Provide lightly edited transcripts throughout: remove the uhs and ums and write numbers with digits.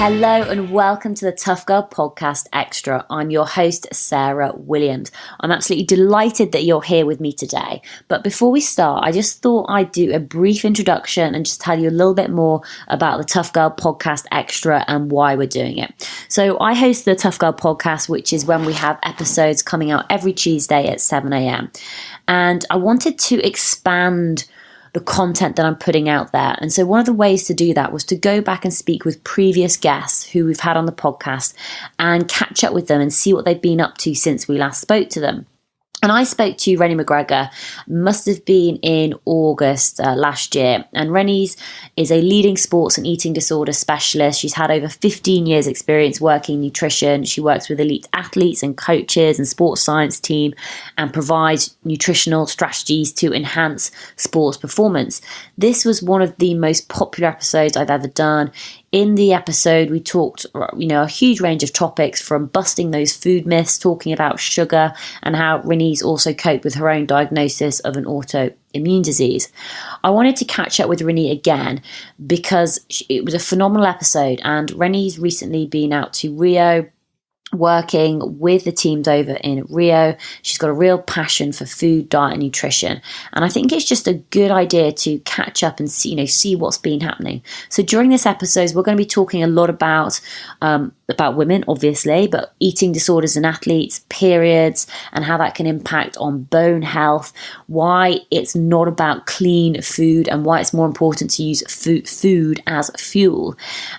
Hello and welcome to the Tough Girl Podcast Extra. I'm your host, Sarah Williams. I'm absolutely delighted that you're here with me today. But before we start, I just thought I'd do a brief introduction and just tell you a little bit more about the Tough Girl Podcast Extra and why we're doing it. So I host the Tough Girl Podcast, which is when we have episodes coming out every Tuesday at 7 a.m. And I wanted to expand the content that I'm putting out there. And so one of the ways to do that was to go back and speak with previous guests who we've had on the podcast and catch up with them and see what they've been up to since we last spoke to them. And I spoke to Rennie McGregor, must have been in August last year. And Rennie's is a leading sports and eating disorder specialist. She's had over 15 years experience working in nutrition. She works with elite athletes and coaches and sports science team and provides nutritional strategies to enhance sports performance. This was one of the most popular episodes I've ever done. In the episode, we talked, a huge range of topics from busting those food myths, talking about sugar and how Rennie's also coped with her own diagnosis of an autoimmune disease. I wanted to catch up with Rennie again because it was a phenomenal episode, and Rennie's recently been out to Rio, working with the teams over in Rio. She's got a real passion for food, diet and nutrition. And I think it's just a good idea to catch up and see what's been happening. So during this episode, we're going to be talking a lot about women, obviously, but eating disorders in athletes, periods, and how that can impact on bone health, why it's not about clean food and why it's more important to use food as fuel,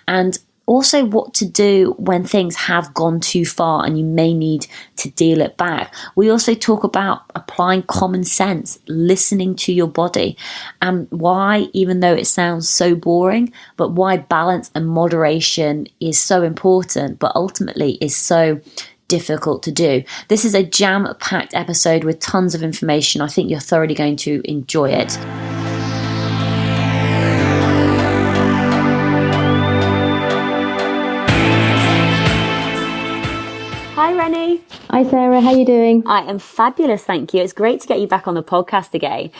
and also what to do when things have gone too far and you may need to deal it back. We also talk about applying common sense, listening to your body, and why, even though it sounds so boring, but why balance and moderation is so important, but ultimately is so difficult to do. This is a jam-packed episode with tons of information. I think you're thoroughly going to enjoy it. Hi, Rennie. Hi, Sarah. How are you doing? I am fabulous, thank you. It's great to get you back on the podcast again.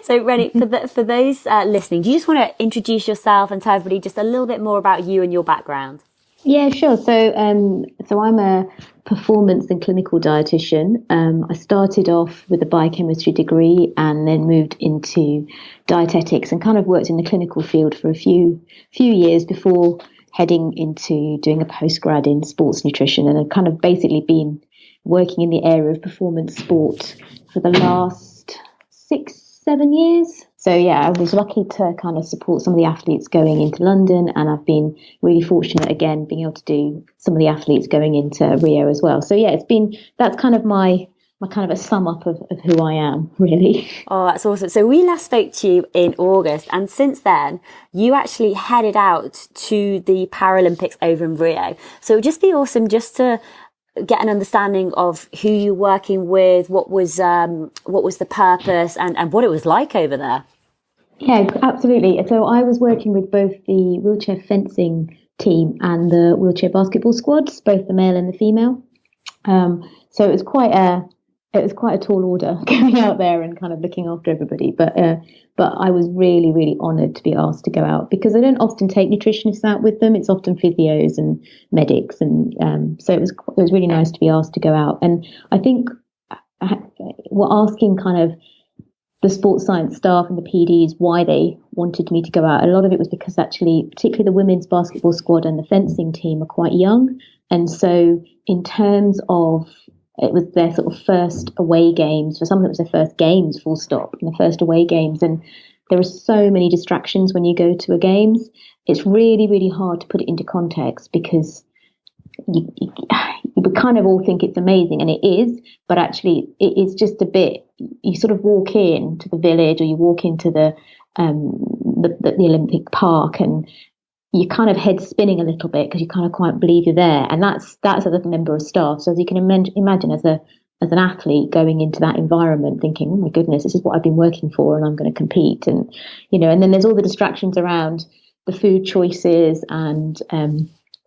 So, Rennie, for those listening, do you just want to introduce yourself and tell everybody just a little bit more about you and your background? Yeah, sure. So I'm a performance and clinical dietitian. I started off with a biochemistry degree and then moved into dietetics and kind of worked in the clinical field for a few years before heading into doing a postgrad in sports nutrition, and I've kind of basically been working in the area of performance sport for the last 6-7 years. So yeah, I was lucky to kind of support some of the athletes going into London, and I've been really fortunate again being able to do some of the athletes going into Rio as well. So yeah, that's kind of my kind of a sum up of who I am, really. Oh, that's awesome. So we last spoke to you in August, and since then you actually headed out to the Paralympics over in Rio. So it would just be awesome just to get an understanding of who you're working with, what was the purpose and what it was like over there. Yeah, absolutely. So I was working with both the wheelchair fencing team and the wheelchair basketball squads, both the male and the female. So it was quite a tall order going out there and kind of looking after everybody. But I was really, really honoured to be asked to go out because they don't often take nutritionists out with them. It's often physios and medics, and so it was really nice to be asked to go out. And I think we're asking kind of the sports science staff and the PDs why they wanted me to go out. A lot of it was because actually, particularly the women's basketball squad and the fencing team are quite young, and so in terms of it was their sort of first away games. For some of them, it was their first games, full stop, and the first away games. And there are so many distractions when you go to a games. It's really, really hard to put it into context because you kind of all think it's amazing, and it is, but actually it is just a bit, you sort of walk into the village or you walk into the Olympic Park and you kind of head spinning a little bit because you kind of can't believe you're there. And that's as a member of staff. So as you can imagine as an athlete going into that environment thinking, oh my goodness, this is what I've been working for and I'm going to compete. And, and then there's all the distractions around the food choices and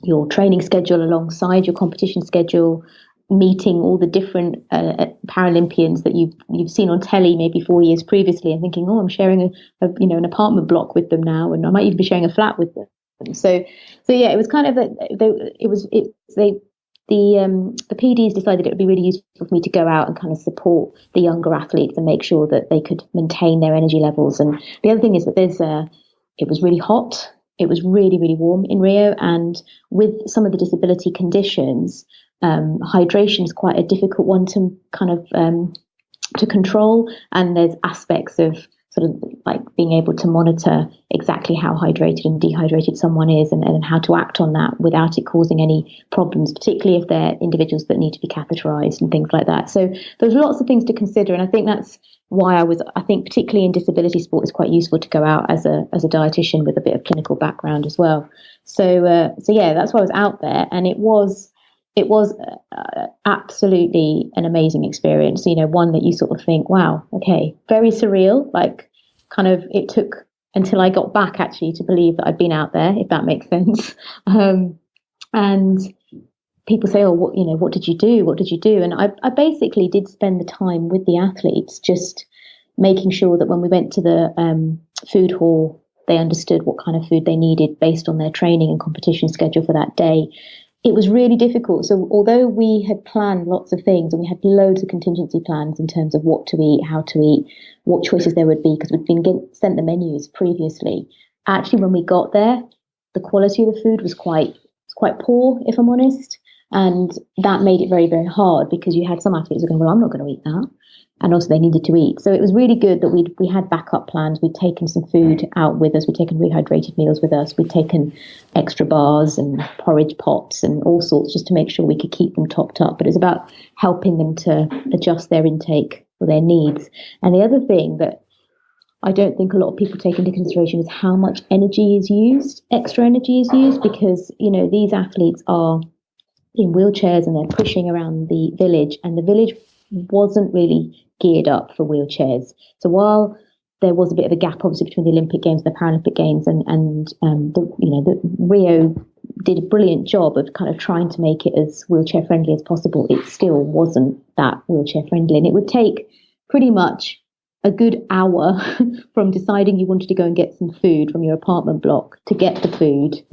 your training schedule alongside your competition schedule, meeting all the different Paralympians that you've seen on telly maybe 4 years previously and thinking, oh, I'm sharing an apartment block with them now, and I might even be sharing a flat with them. So yeah, it was kind of the PDs decided it would be really useful for me to go out and kind of support the younger athletes and make sure that they could maintain their energy levels. And the other thing is that it was really hot. It was really, really warm in Rio, and with some of the disability conditions, hydration is quite a difficult one to kind of to control. And there's aspects of sort of like being able to monitor exactly how hydrated and dehydrated someone is, and how to act on that without it causing any problems, particularly if they're individuals that need to be catheterized and things like that. So there's lots of things to consider, and I think that's why I think particularly in disability sport, it's quite useful to go out as a dietitian with a bit of clinical background as well. So yeah, that's why I was out there, and it was absolutely an amazing experience. One that you sort of think, wow, okay, very surreal. Like, kind of, it took until I got back actually to believe that I'd been out there, if that makes sense. And people say, oh, what did you do? What did you do? And I basically did spend the time with the athletes, just making sure that when we went to the food hall, they understood what kind of food they needed based on their training and competition schedule for that day. It was really difficult. So although we had planned lots of things and we had loads of contingency plans in terms of what to eat, how to eat, what choices there would be, because we'd been sent the menus previously, actually when we got there, the quality of the food was quite poor, if I'm honest. And that made it very, very hard, because you had some athletes who were going, well, I'm not going to eat that. And also they needed to eat. So it was really good that we had backup plans. We'd taken some food out with us. We'd taken rehydrated meals with us. We'd taken extra bars and porridge pots and all sorts, just to make sure we could keep them topped up. But it's about helping them to adjust their intake for their needs. And the other thing that I don't think a lot of people take into consideration is how much energy is used, extra energy is used, because, these athletes are in wheelchairs and they're pushing around the village, and the village wasn't really geared up for wheelchairs. So while there was a bit of a gap, obviously, between the Olympic Games and the Paralympic Games, and the Rio did a brilliant job of kind of trying to make it as wheelchair friendly as possible, it still wasn't that wheelchair friendly. And it would take pretty much a good hour from deciding you wanted to go and get some food from your apartment block to get the food,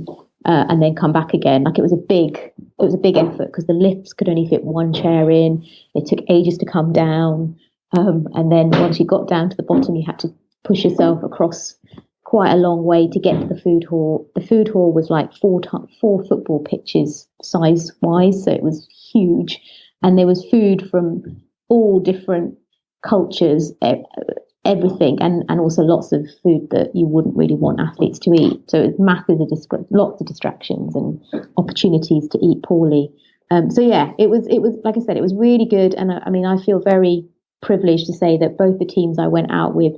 and then come back again. Like, it was a big effort, because the lifts could only fit one chair in. It took ages to come down. And then once you got down to the bottom, you had to push yourself across quite a long way to get to the food hall. The food hall was like four football pitches size-wise, so it was huge. And there was food from all different cultures, everything, and also lots of food that you wouldn't really want athletes to eat. So it was massive, lots of distractions and opportunities to eat poorly. So yeah, it was like I said, it was really good. And I feel very privileged to say that both the teams I went out with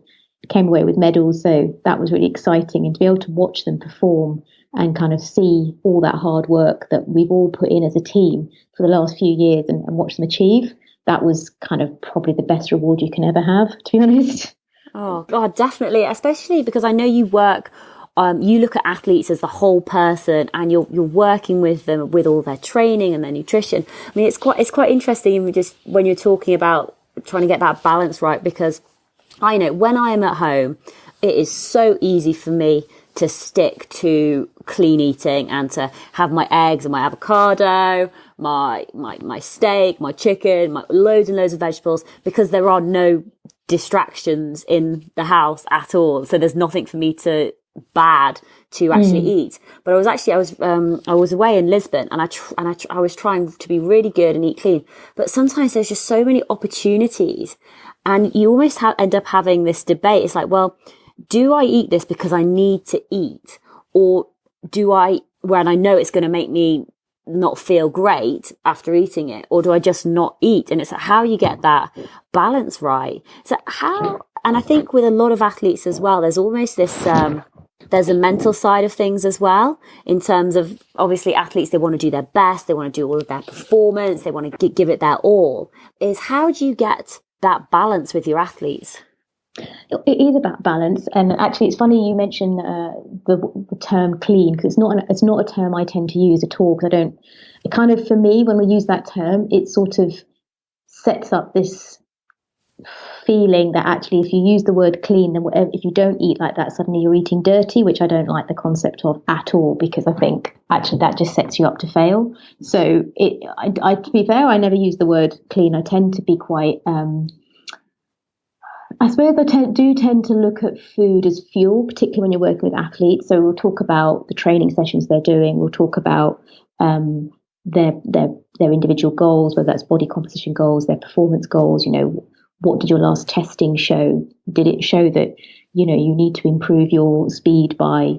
came away with medals, so that was really exciting. And to be able to watch them perform and kind of see all that hard work that we've all put in as a team for the last few years, and watch them achieve, that was kind of probably the best reward you can ever have, to be honest. Oh God, definitely, especially because I know you work. You look at athletes as the whole person, and you're working with them with all their training and their nutrition. I mean, it's quite interesting, just when you're talking about trying to get that balance right, because I know when I am at home, it is so easy for me to stick to clean eating and to have my eggs and my avocado, my steak, my chicken, loads and loads of vegetables, because there are no distractions in the house at all. So there's nothing for me to actually eat. But I was away in Lisbon, and I was trying to be really good and eat clean. But sometimes there's just so many opportunities, and you almost end up having this debate. It's like, well, do I eat this because I need to eat, or do I, when I know it's going to make me not feel great after eating it, or do I just not eat? And it's like, how you get that balance right. So and I think with a lot of athletes as well, there's almost this, there's a mental side of things as well, in terms of, obviously, athletes, they want to do their best, they want to do all of their performance, they want to give it their all. Is how do you get that balance with your athletes? It is about balance, and actually, it's funny you mention the term clean, because it's not a term I tend to use at all. Because it kind of, for me, when we use that term, it sort of sets up this feeling that actually if you use the word clean, then whatever, if you don't eat like that, suddenly you're eating dirty, which I don't like the concept of at all, because I think actually that just sets you up to fail. So to be fair, I never use the word clean. I tend to be quite, I suppose I do tend to look at food as fuel, particularly when you're working with athletes. So we'll talk about the training sessions they're doing. We'll talk about their individual goals, whether that's body composition goals, their performance goals. You know, what did your last testing show? Did it show that, you know, you need to improve your speed by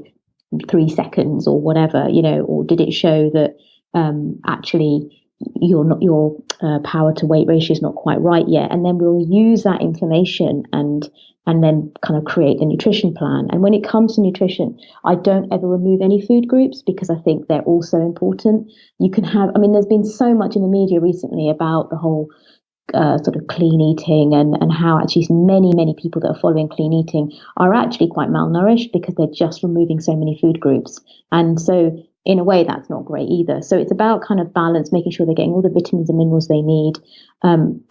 3 seconds or whatever, you know, or did it show that actually your power to weight ratio is not quite right yet? And then we'll use that information and then kind of create the nutrition plan. And when it comes to nutrition, I don't ever remove any food groups, because I think they're also important. You can have, I mean, there's been so much in the media recently about the whole sort of clean eating and how actually many people that are following clean eating are actually quite malnourished because they're just removing so many food groups. And so in a way, that's not great either. So it's about kind of balance, making sure they're getting all the vitamins and minerals they need. And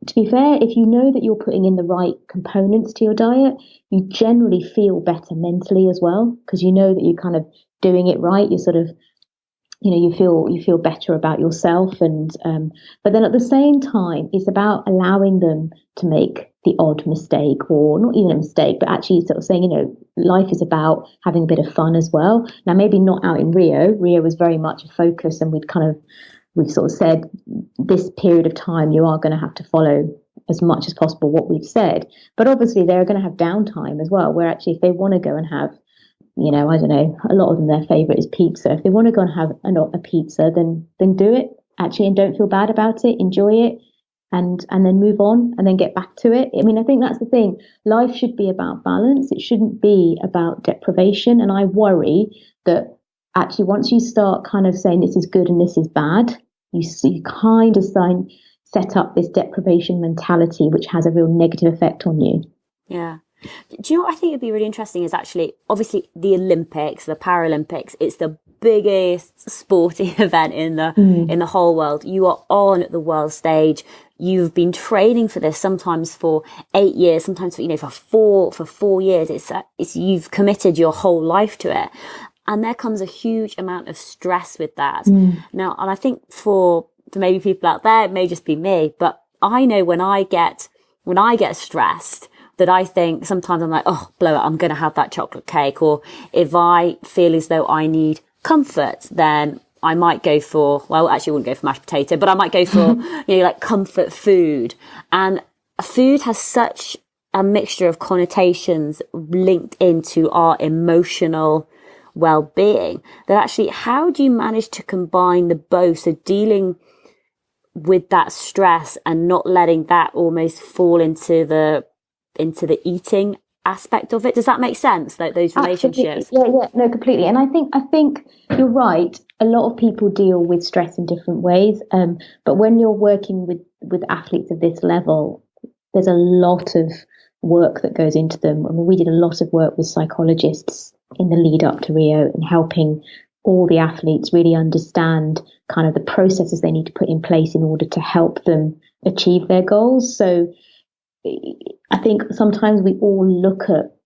to be fair, if you know that you're putting in the right components to your diet, you generally feel better mentally as well, because you know that you're kind of doing it right. You're sort of, you know, you feel better about yourself. And but then at the same time, it's about allowing them to make the odd mistake, or not even a mistake, but actually sort of saying, you know, life is about having a bit of fun as well. Now, maybe not out in Rio. Rio was very much a focus, and we've sort of said this period of time you are going to have to follow as much as possible what we've said. But obviously they're going to have downtime as well, where actually if they want to go and have, you know, I don't know, a lot of them, their favorite is pizza. If they want to go and have a pizza, then do it actually, and don't feel bad about it. Enjoy it, and then move on, and then get back to it. I mean, I think that's the thing. Life should be about balance. It shouldn't be about deprivation. And I worry that actually once you start kind of saying this is good and this is bad, you kind of set up this deprivation mentality, which has a real negative effect on you. Yeah. Do you know what I think would be really interesting is actually, obviously, the Olympics, the Paralympics, it's the biggest sporting event in the whole world. You are on the world stage. You've been training for this, sometimes for 8 years, sometimes for, you know, for 4 years. It's you've committed your whole life to it. And there comes a huge amount of stress with that. Now, and I think for maybe people out there, it may just be me, but I know when I get stressed, that I think sometimes I'm like, oh, blow it, I'm going to have that chocolate cake. Or if I feel as though I need comfort, then I might go for, well, actually I wouldn't go for mashed potato, but I might go for, you know, like comfort food. And food has such a mixture of connotations linked into our emotional well-being that actually, how do you manage to combine the both? So dealing with that stress and not letting that almost fall into the eating aspect of it. Does that make sense? Like those relationships? Absolutely. Yeah, no, completely. And I think you're right. A lot of people deal with stress in different ways. But when you're working with athletes of this level, there's a lot of work that goes into them. I mean, we did a lot of work with psychologists in the lead up to Rio and helping all the athletes really understand kind of the processes they need to put in place in order to help them achieve their goals. So I think sometimes we all look at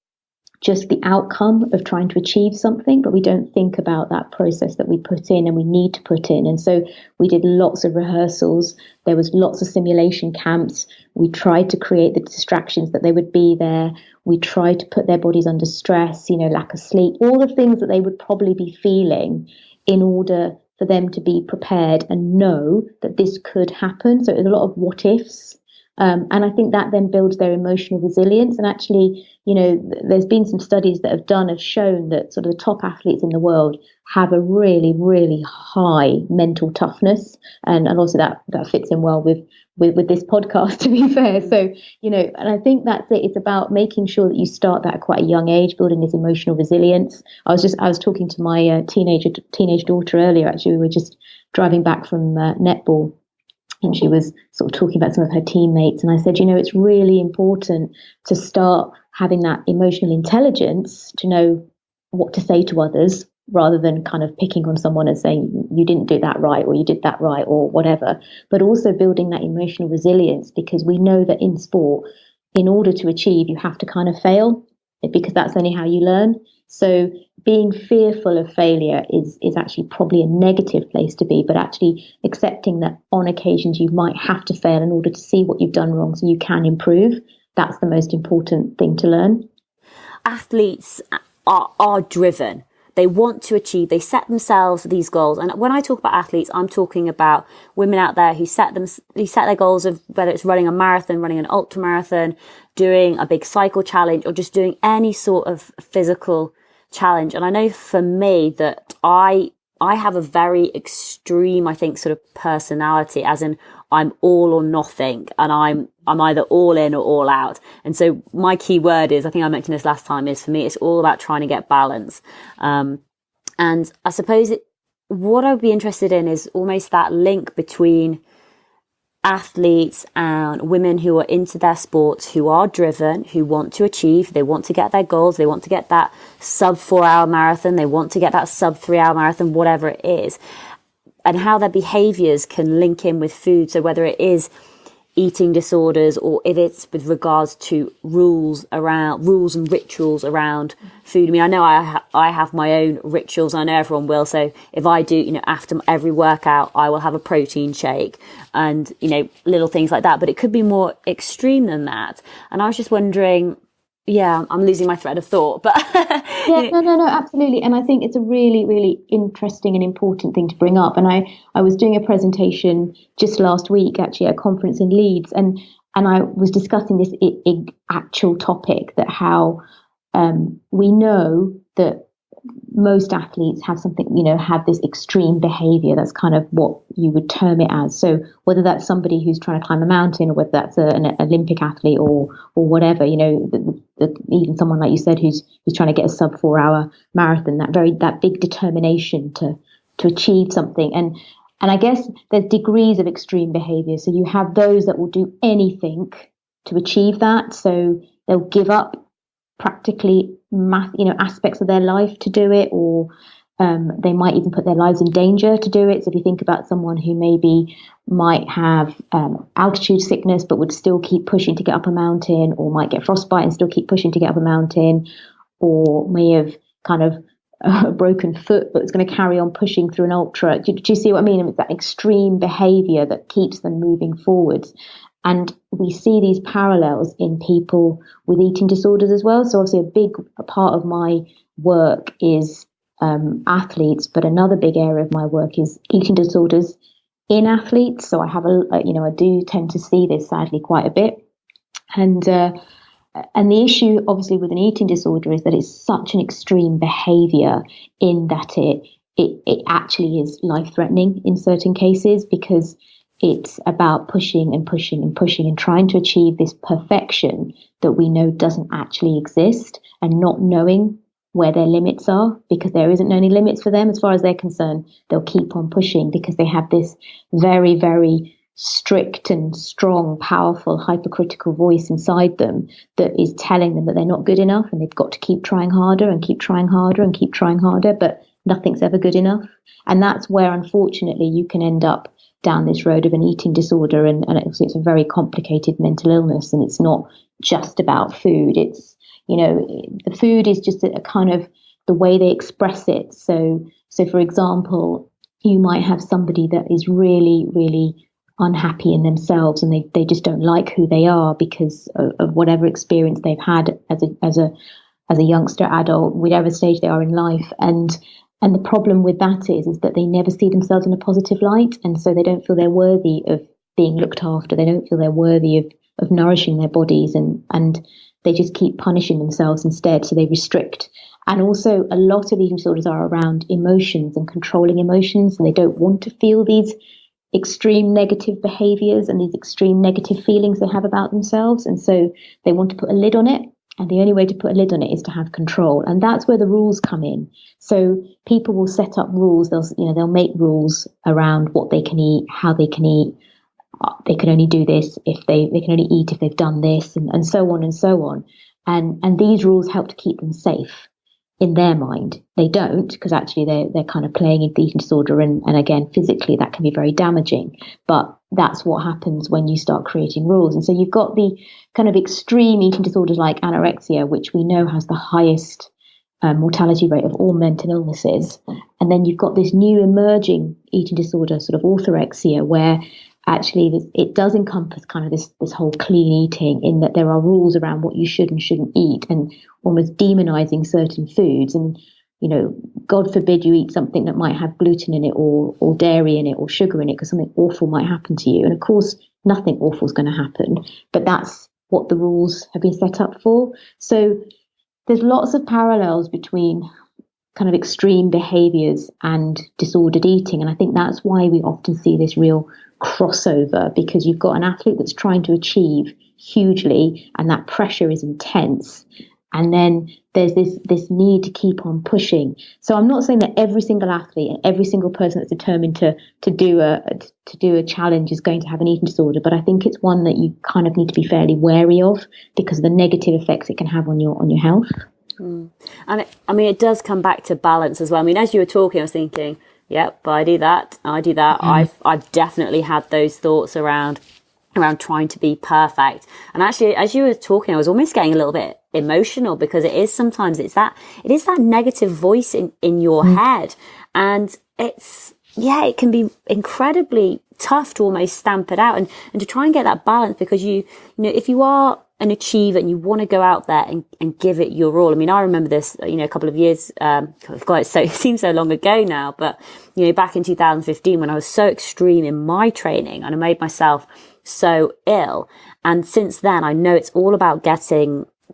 just the outcome of trying to achieve something, but we don't think about that process that we put in and we need to put in. And so we did lots of rehearsals. There was lots of simulation camps. We tried to create the distractions that they would be there. We tried to put their bodies under stress, you know, lack of sleep, all the things that they would probably be feeling in order for them to be prepared and know that this could happen. So it was a lot of what ifs. And I think that then builds their emotional resilience. And actually, you know, there's been some studies that have shown that sort of the top athletes in the world have a really, really high mental toughness. And also that fits in well with this podcast, to be fair. So, you know, and I think that's it. It's about making sure that you start that at quite a young age, building this emotional resilience. I was talking to my teenage daughter earlier. Actually, we were just driving back from netball. And she was sort of talking about some of her teammates. And I said, you know, it's really important to start having that emotional intelligence to know what to say to others rather than kind of picking on someone and saying, you didn't do that right, or you did that right, or whatever. But also building that emotional resilience, because we know that in sport, in order to achieve, you have to kind of fail, because that's only how you learn. So being fearful of failure is actually probably a negative place to be, but actually accepting that on occasions you might have to fail in order to see what you've done wrong so you can improve. That's the most important thing to learn. Athletes are driven. They want to achieve, they set themselves these goals. And when I talk about athletes, I'm talking about women out there who set their goals of whether it's running a marathon, running an ultra marathon, doing a big cycle challenge, or just doing any sort of physical challenge. And I know for me that I have a very extreme, I think, sort of personality, as in I'm all or nothing, and I'm either all in or all out. And so my key word is, I think I mentioned this last time, is for me, it's all about trying to get balance. And I suppose what I'd be interested in is almost that link between athletes and women who are into their sports, who are driven, who want to achieve, they want to get their goals, they want to get that sub 4-hour marathon, they want to get that sub 3-hour marathon, whatever it is, and how their behaviours can link in with food. So whether it is eating disorders, or if it's with regards to rules and rituals around food. I mean, I know I have my own rituals, and I know everyone will. So if I do, after every workout, I will have a protein shake and, little things like that. But it could be more extreme than that. And I was just wondering, yeah, I'm losing my thread of thought, but yeah, no, absolutely. And I think it's a really, really interesting and important thing to bring up. And I was doing a presentation just last week, actually, at a conference in Leeds, and I was discussing this actual topic, that how we know that most athletes have something, have this extreme behavior. That's kind of what you would term it as. So whether that's somebody who's trying to climb a mountain, or whether that's an Olympic athlete or whatever, even someone like you said who's trying to get a sub 4-hour marathon, that big determination to achieve something. And I guess there's degrees of extreme behavior. So you have those that will do anything to achieve that. So they'll give up practically aspects of their life to do it, or they might even put their lives in danger to do it. So if you think about someone who maybe might have altitude sickness but would still keep pushing to get up a mountain, or might get frostbite and still keep pushing to get up a mountain, or may have kind of a broken foot but it's going to carry on pushing through an ultra. Do you see what I mean? It's that extreme behavior that keeps them moving forwards. And we see these parallels in people with eating disorders as well. So obviously a part of my work is athletes, but another big area of my work is eating disorders in athletes. So I have I do tend to see this sadly quite a bit. And the issue obviously with an eating disorder is that it's such an extreme behavior, in that it actually is life-threatening in certain cases, because it's about pushing and pushing and pushing and trying to achieve this perfection that we know doesn't actually exist, and not knowing where their limits are, because there isn't any limits for them as far as they're concerned. They'll keep on pushing because they have this very, very strict and strong, powerful, hypercritical voice inside them that is telling them that they're not good enough, and they've got to keep trying harder and keep trying harder and keep trying harder, but nothing's ever good enough. And that's where, unfortunately, you can end up down this road of an eating disorder, and it's a very complicated mental illness, and it's not just about food. It's, the food is just a kind of the way they express it. So for example, you might have somebody that is really, really unhappy in themselves, and they just don't like who they are because of whatever experience they've had as a youngster, adult, whatever stage they are in life. And the problem with that is that they never see themselves in a positive light. And so they don't feel they're worthy of being looked after. They don't feel they're worthy of nourishing their bodies, and they just keep punishing themselves instead. So they restrict. And also a lot of eating disorders are around emotions and controlling emotions, and they don't want to feel these extreme negative behaviors and these extreme negative feelings they have about themselves. And so they want to put a lid on it. And the only way to put a lid on it is to have control. And that's where the rules come in. So people will set up rules. They'll make rules around what they can eat, how they can eat. They can only do this if they can only eat if they've done this, and so on and so on. And these rules help to keep them safe. in their mind. They don't, because actually they're kind of playing into the eating disorder, and again, physically that can be very damaging. But that's what happens when you start creating rules. And so you've got the kind of extreme eating disorders like anorexia, which we know has the highest mortality rate of all mental illnesses. And then you've got this new emerging eating disorder, sort of orthorexia, where actually it does encompass kind of this whole clean eating, in that there are rules around what you should and shouldn't eat, and almost demonizing certain foods. And, you know, God forbid you eat something that might have gluten in it, or dairy in it, or sugar in it, because something awful might happen to you. And of course, nothing awful is going to happen, but that's what the rules have been set up for. So there's lots of parallels between kind of extreme behaviors and disordered eating. And I think that's why we often see this real crossover, because you've got an athlete that's trying to achieve hugely, and that pressure is intense. And then there's this need to keep on pushing. So I'm not saying that every single athlete and every single person that's determined to do a challenge is going to have an eating disorder, but I think it's one that you kind of need to be fairly wary of, because of the negative effects it can have on your health. And it does come back to balance as well. I mean, as you were talking, I was thinking, yep, I do that. I've definitely had those thoughts around trying to be perfect. And actually, as you were talking, I was almost getting a little bit emotional, because it is that negative voice in your head. And it can be incredibly tough to almost stamp it out, and to try and get that balance, because you know, if you are an achiever and you want to go out there and give it your all. I mean, I remember this, a couple of years, it seems so long ago now, but, back in 2015, when I was so extreme in my training and I made myself so ill. And since then, I know it's all about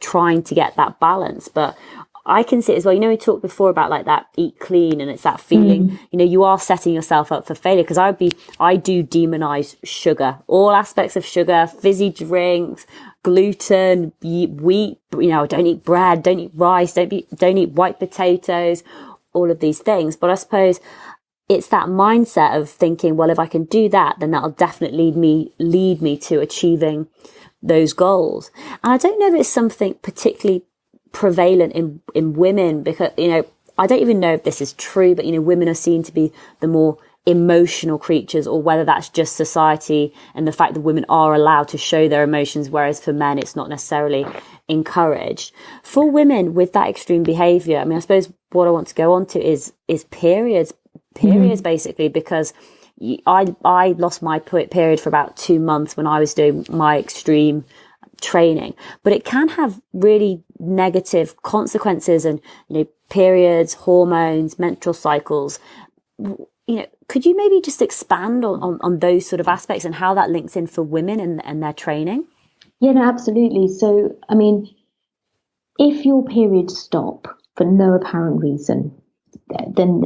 trying to get that balance. But I can see it as well. We talked before about like that eat clean, and it's that feeling, you are setting yourself up for failure. Because I do demonize sugar, all aspects of sugar, fizzy drinks, gluten, wheat, don't eat bread, don't eat rice, don't eat white potatoes, all of these things. But I suppose it's that mindset of thinking, well, if I can do that, then that'll definitely lead me to achieving those goals. And I don't know if it's something particularly prevalent in women, because, I don't even know if this is true, but, women are seen to be the more emotional creatures, or whether that's just society and the fact that women are allowed to show their emotions, whereas for men, it's not necessarily encouraged. For women with that extreme behavior, I mean, I suppose what I want to go on to is periods, basically, because I lost my period for about 2 months when I was doing my extreme training, but it can have really negative consequences, and periods, hormones, menstrual cycles. Could you maybe just expand on those sort of aspects and how that links in for women and their training? Yeah, no, absolutely. So, I mean, if your periods stop for no apparent reason, then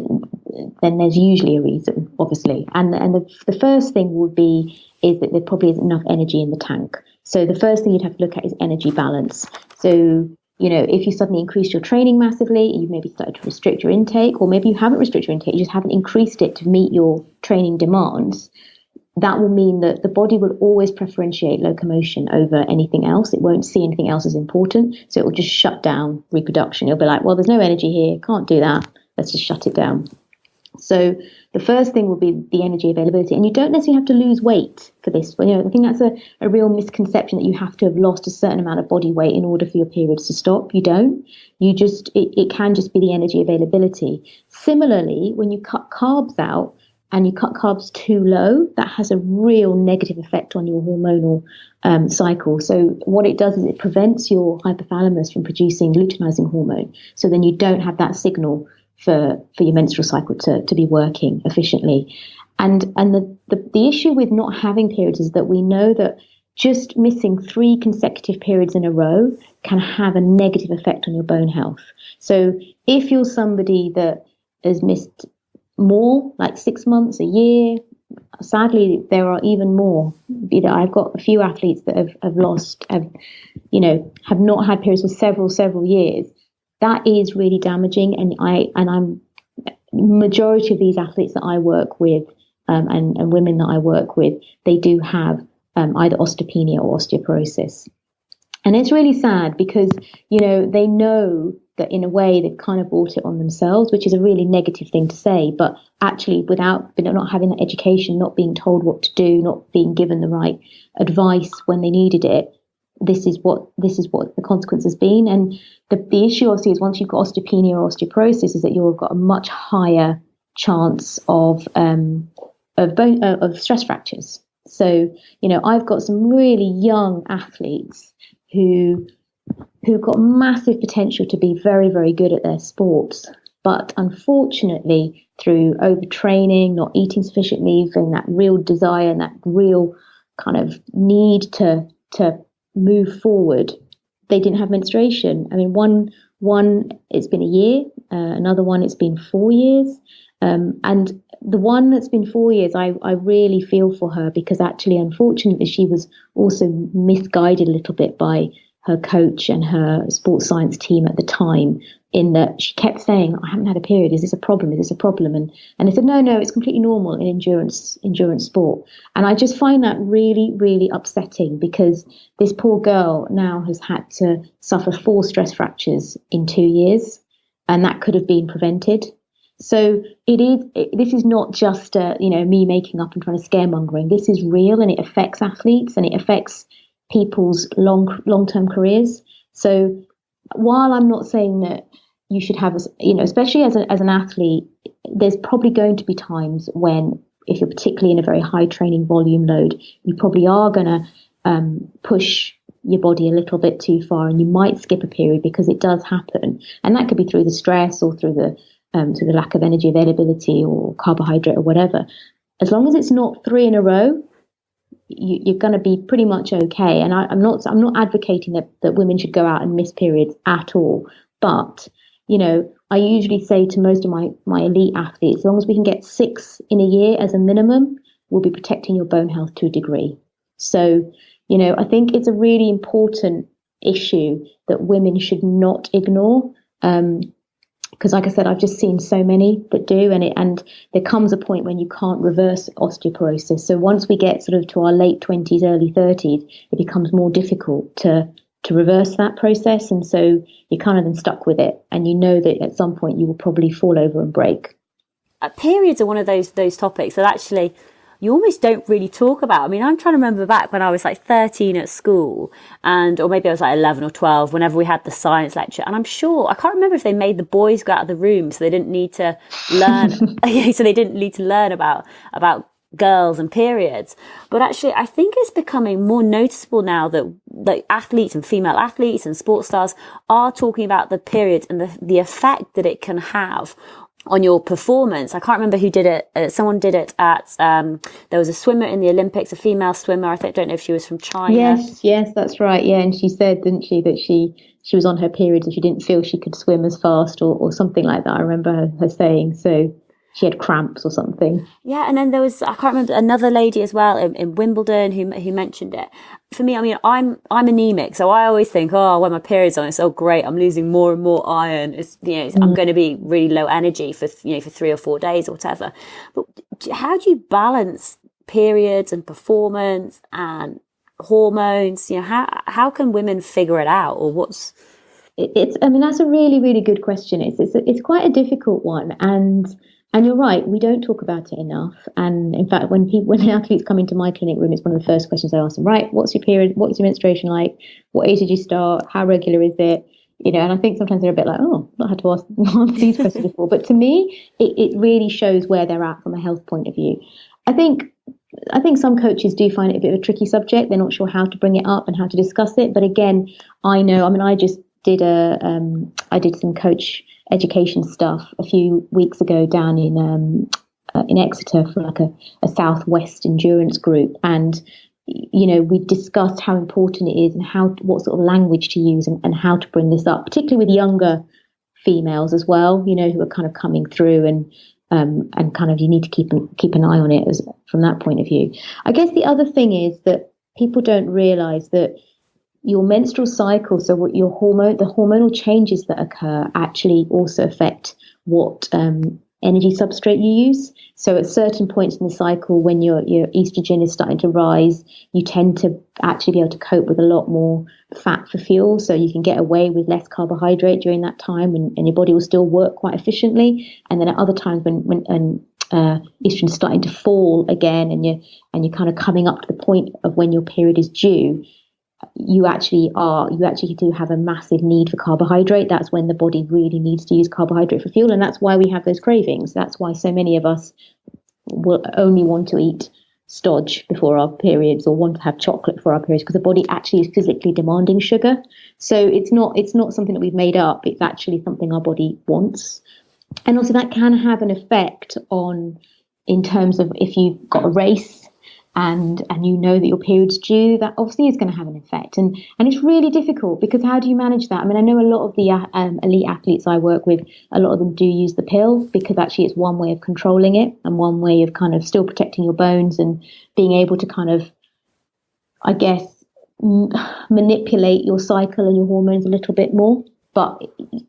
there's usually a reason, obviously. And the first thing would be is that there probably isn't enough energy in the tank. So the first thing you'd have to look at is energy balance. So, if you suddenly increase your training massively, you've maybe started to restrict your intake, or maybe you haven't restricted your intake, you just haven't increased it to meet your training demands, that will mean that the body will always preferentiate locomotion over anything else. It won't see anything else as important. So it will just shut down reproduction. It'll be like, well, there's no energy here, can't do that. Let's just shut it down. So the first thing will be the energy availability. And you don't necessarily have to lose weight for this. I think that's a real misconception, that you have to have lost a certain amount of body weight in order for your periods to stop. You don't. It can just be the energy availability. Similarly, when you cut carbs out and you cut carbs too low, that has a real negative effect on your hormonal cycle. So what it does is it prevents your hypothalamus from producing luteinizing hormone. So then you don't have that signal for your menstrual cycle to be working efficiently. And the issue with not having periods is that we know that just missing 3 consecutive periods in a row can have a negative effect on your bone health. So if you're somebody that has missed more, like 6 months, a year, sadly, there are even more. I've got a few athletes that have not had periods for several years. That is really damaging, and I'm majority of these athletes that I work with, and women that I work with, they do have either osteopenia or osteoporosis, and it's really sad because they know that in a way they've kind of brought it on themselves, which is a really negative thing to say, but actually without not having that education, not being told what to do, not being given the right advice when they needed it, this is what the consequence has been. And the issue obviously is once you've got osteopenia or osteoporosis is that you've got a much higher chance of stress fractures. So, I've got some really young athletes who've got massive potential to be very, very good at their sports. But unfortunately, through overtraining, not eating sufficiently, and that real desire and that real kind of need to move forward, they didn't have menstruation. I mean, one it's been a year, another one it's been 4 years. And the one that's been 4 years, I really feel for her because actually, unfortunately, she was also misguided a little bit by her coach and her sports science team at the time, in that she kept saying, I haven't had a period. Is this a problem? Is this a problem? And they said, no, it's completely normal in endurance sport. And I just find that really, really upsetting because this poor girl now has had to suffer 4 stress fractures in 2 years, and that could have been prevented. So this is not just me making up and trying to scaremongering. This is real, and it affects athletes and it affects people's long-term careers. So while I'm not saying that you should have, especially as an athlete, there's probably going to be times when, if you're particularly in a very high training volume load, you probably are going to push your body a little bit too far, and you might skip a period because it does happen. And that could be through the stress or through the lack of energy availability or carbohydrate or whatever. As long as it's not 3 in a row, you're going to be pretty much okay. And I'm not advocating that women should go out and miss periods at all. But, I usually say to most of my elite athletes, as long as we can get 6 in a year as a minimum, we'll be protecting your bone health to a degree. So, I think it's a really important issue that women should not ignore. Because like I said, I've just seen so many that do, and there comes a point when you can't reverse osteoporosis. So once we get sort of to our late 20s, early 30s, it becomes more difficult to reverse that process. And so you're kind of then stuck with it, and you know that at some point you will probably fall over and break. Periods are one of those topics that actually you almost don't really talk about. I mean, I'm trying to remember back when I was like 13 at school, or maybe I was like 11 or 12, whenever we had the science lecture. And I'm sure, I can't remember if they made the boys go out of the room so they didn't need to learn, about girls and periods. But actually, I think it's becoming more noticeable now that athletes and female athletes and sports stars are talking about the periods and the effect that it can have on your performance. I can't remember who did it. Someone did it at, there was a swimmer in the Olympics, a female swimmer. I don't know if she was from China. Yes, that's right. Yeah. And she said, didn't she, that she was on her periods and she didn't feel she could swim as fast or something like that. I remember her saying, so she had cramps or something. Yeah. And then there was, I can't remember, another lady as well in Wimbledon who mentioned it. For me, I mean, I'm anemic, so I always think, when my period's on, it's so great. I'm losing more and more iron. I'm going to be really low energy for 3 or 4 days or whatever. But how do you balance periods and performance and hormones? How can women figure it out, or what's? I mean, that's a really, really good question. It's quite a difficult one, and you're right, we don't talk about it enough. And in fact, when the athletes come into my clinic room, it's one of the first questions I ask them, right, what's your period? What's your menstruation like? What age did you start? How regular is it? And I think sometimes they're a bit like, oh, I've not had to answer these questions before. But to me, it really shows where they're at from a health point of view. I think some coaches do find it a bit of a tricky subject. They're not sure how to bring it up and how to discuss it. But again, I just did I did some coach education stuff a few weeks ago down in Exeter for like a Southwest endurance group, and we discussed how important it is and what sort of language to use and how to bring this up, particularly with younger females as well, who are kind of coming through, and kind of you need to keep an eye on it from that point of view. I guess the other thing is that people don't realize that your menstrual cycle, so what the hormonal changes that occur actually also affect what energy substrate you use. So at certain points in the cycle, when your estrogen is starting to rise, you tend to actually be able to cope with a lot more fat for fuel. So you can get away with less carbohydrate during that time, and your body will still work quite efficiently. And then at other times when estrogen is starting to fall again, and you're kind of coming up to the point of when your period is due, you actually do have a massive need for carbohydrate. That's when the body really needs to use carbohydrate for fuel, and that's why we have those cravings. That's why so many of us will only want to eat stodge before our periods, or want to have chocolate for our periods, because the body actually is physically demanding sugar. So it's not something that we've made up. It's actually something our body wants. And also that can have an effect in terms of if you've got a race and you know that your period's due, that obviously is going to have an effect. And it's really difficult, because how do you manage that? I mean, I know a lot of the elite athletes I work with, a lot of them do use the pill, because actually it's one way of controlling it, and one way of kind of still protecting your bones and being able to kind of, I guess, manipulate your cycle and your hormones a little bit more. But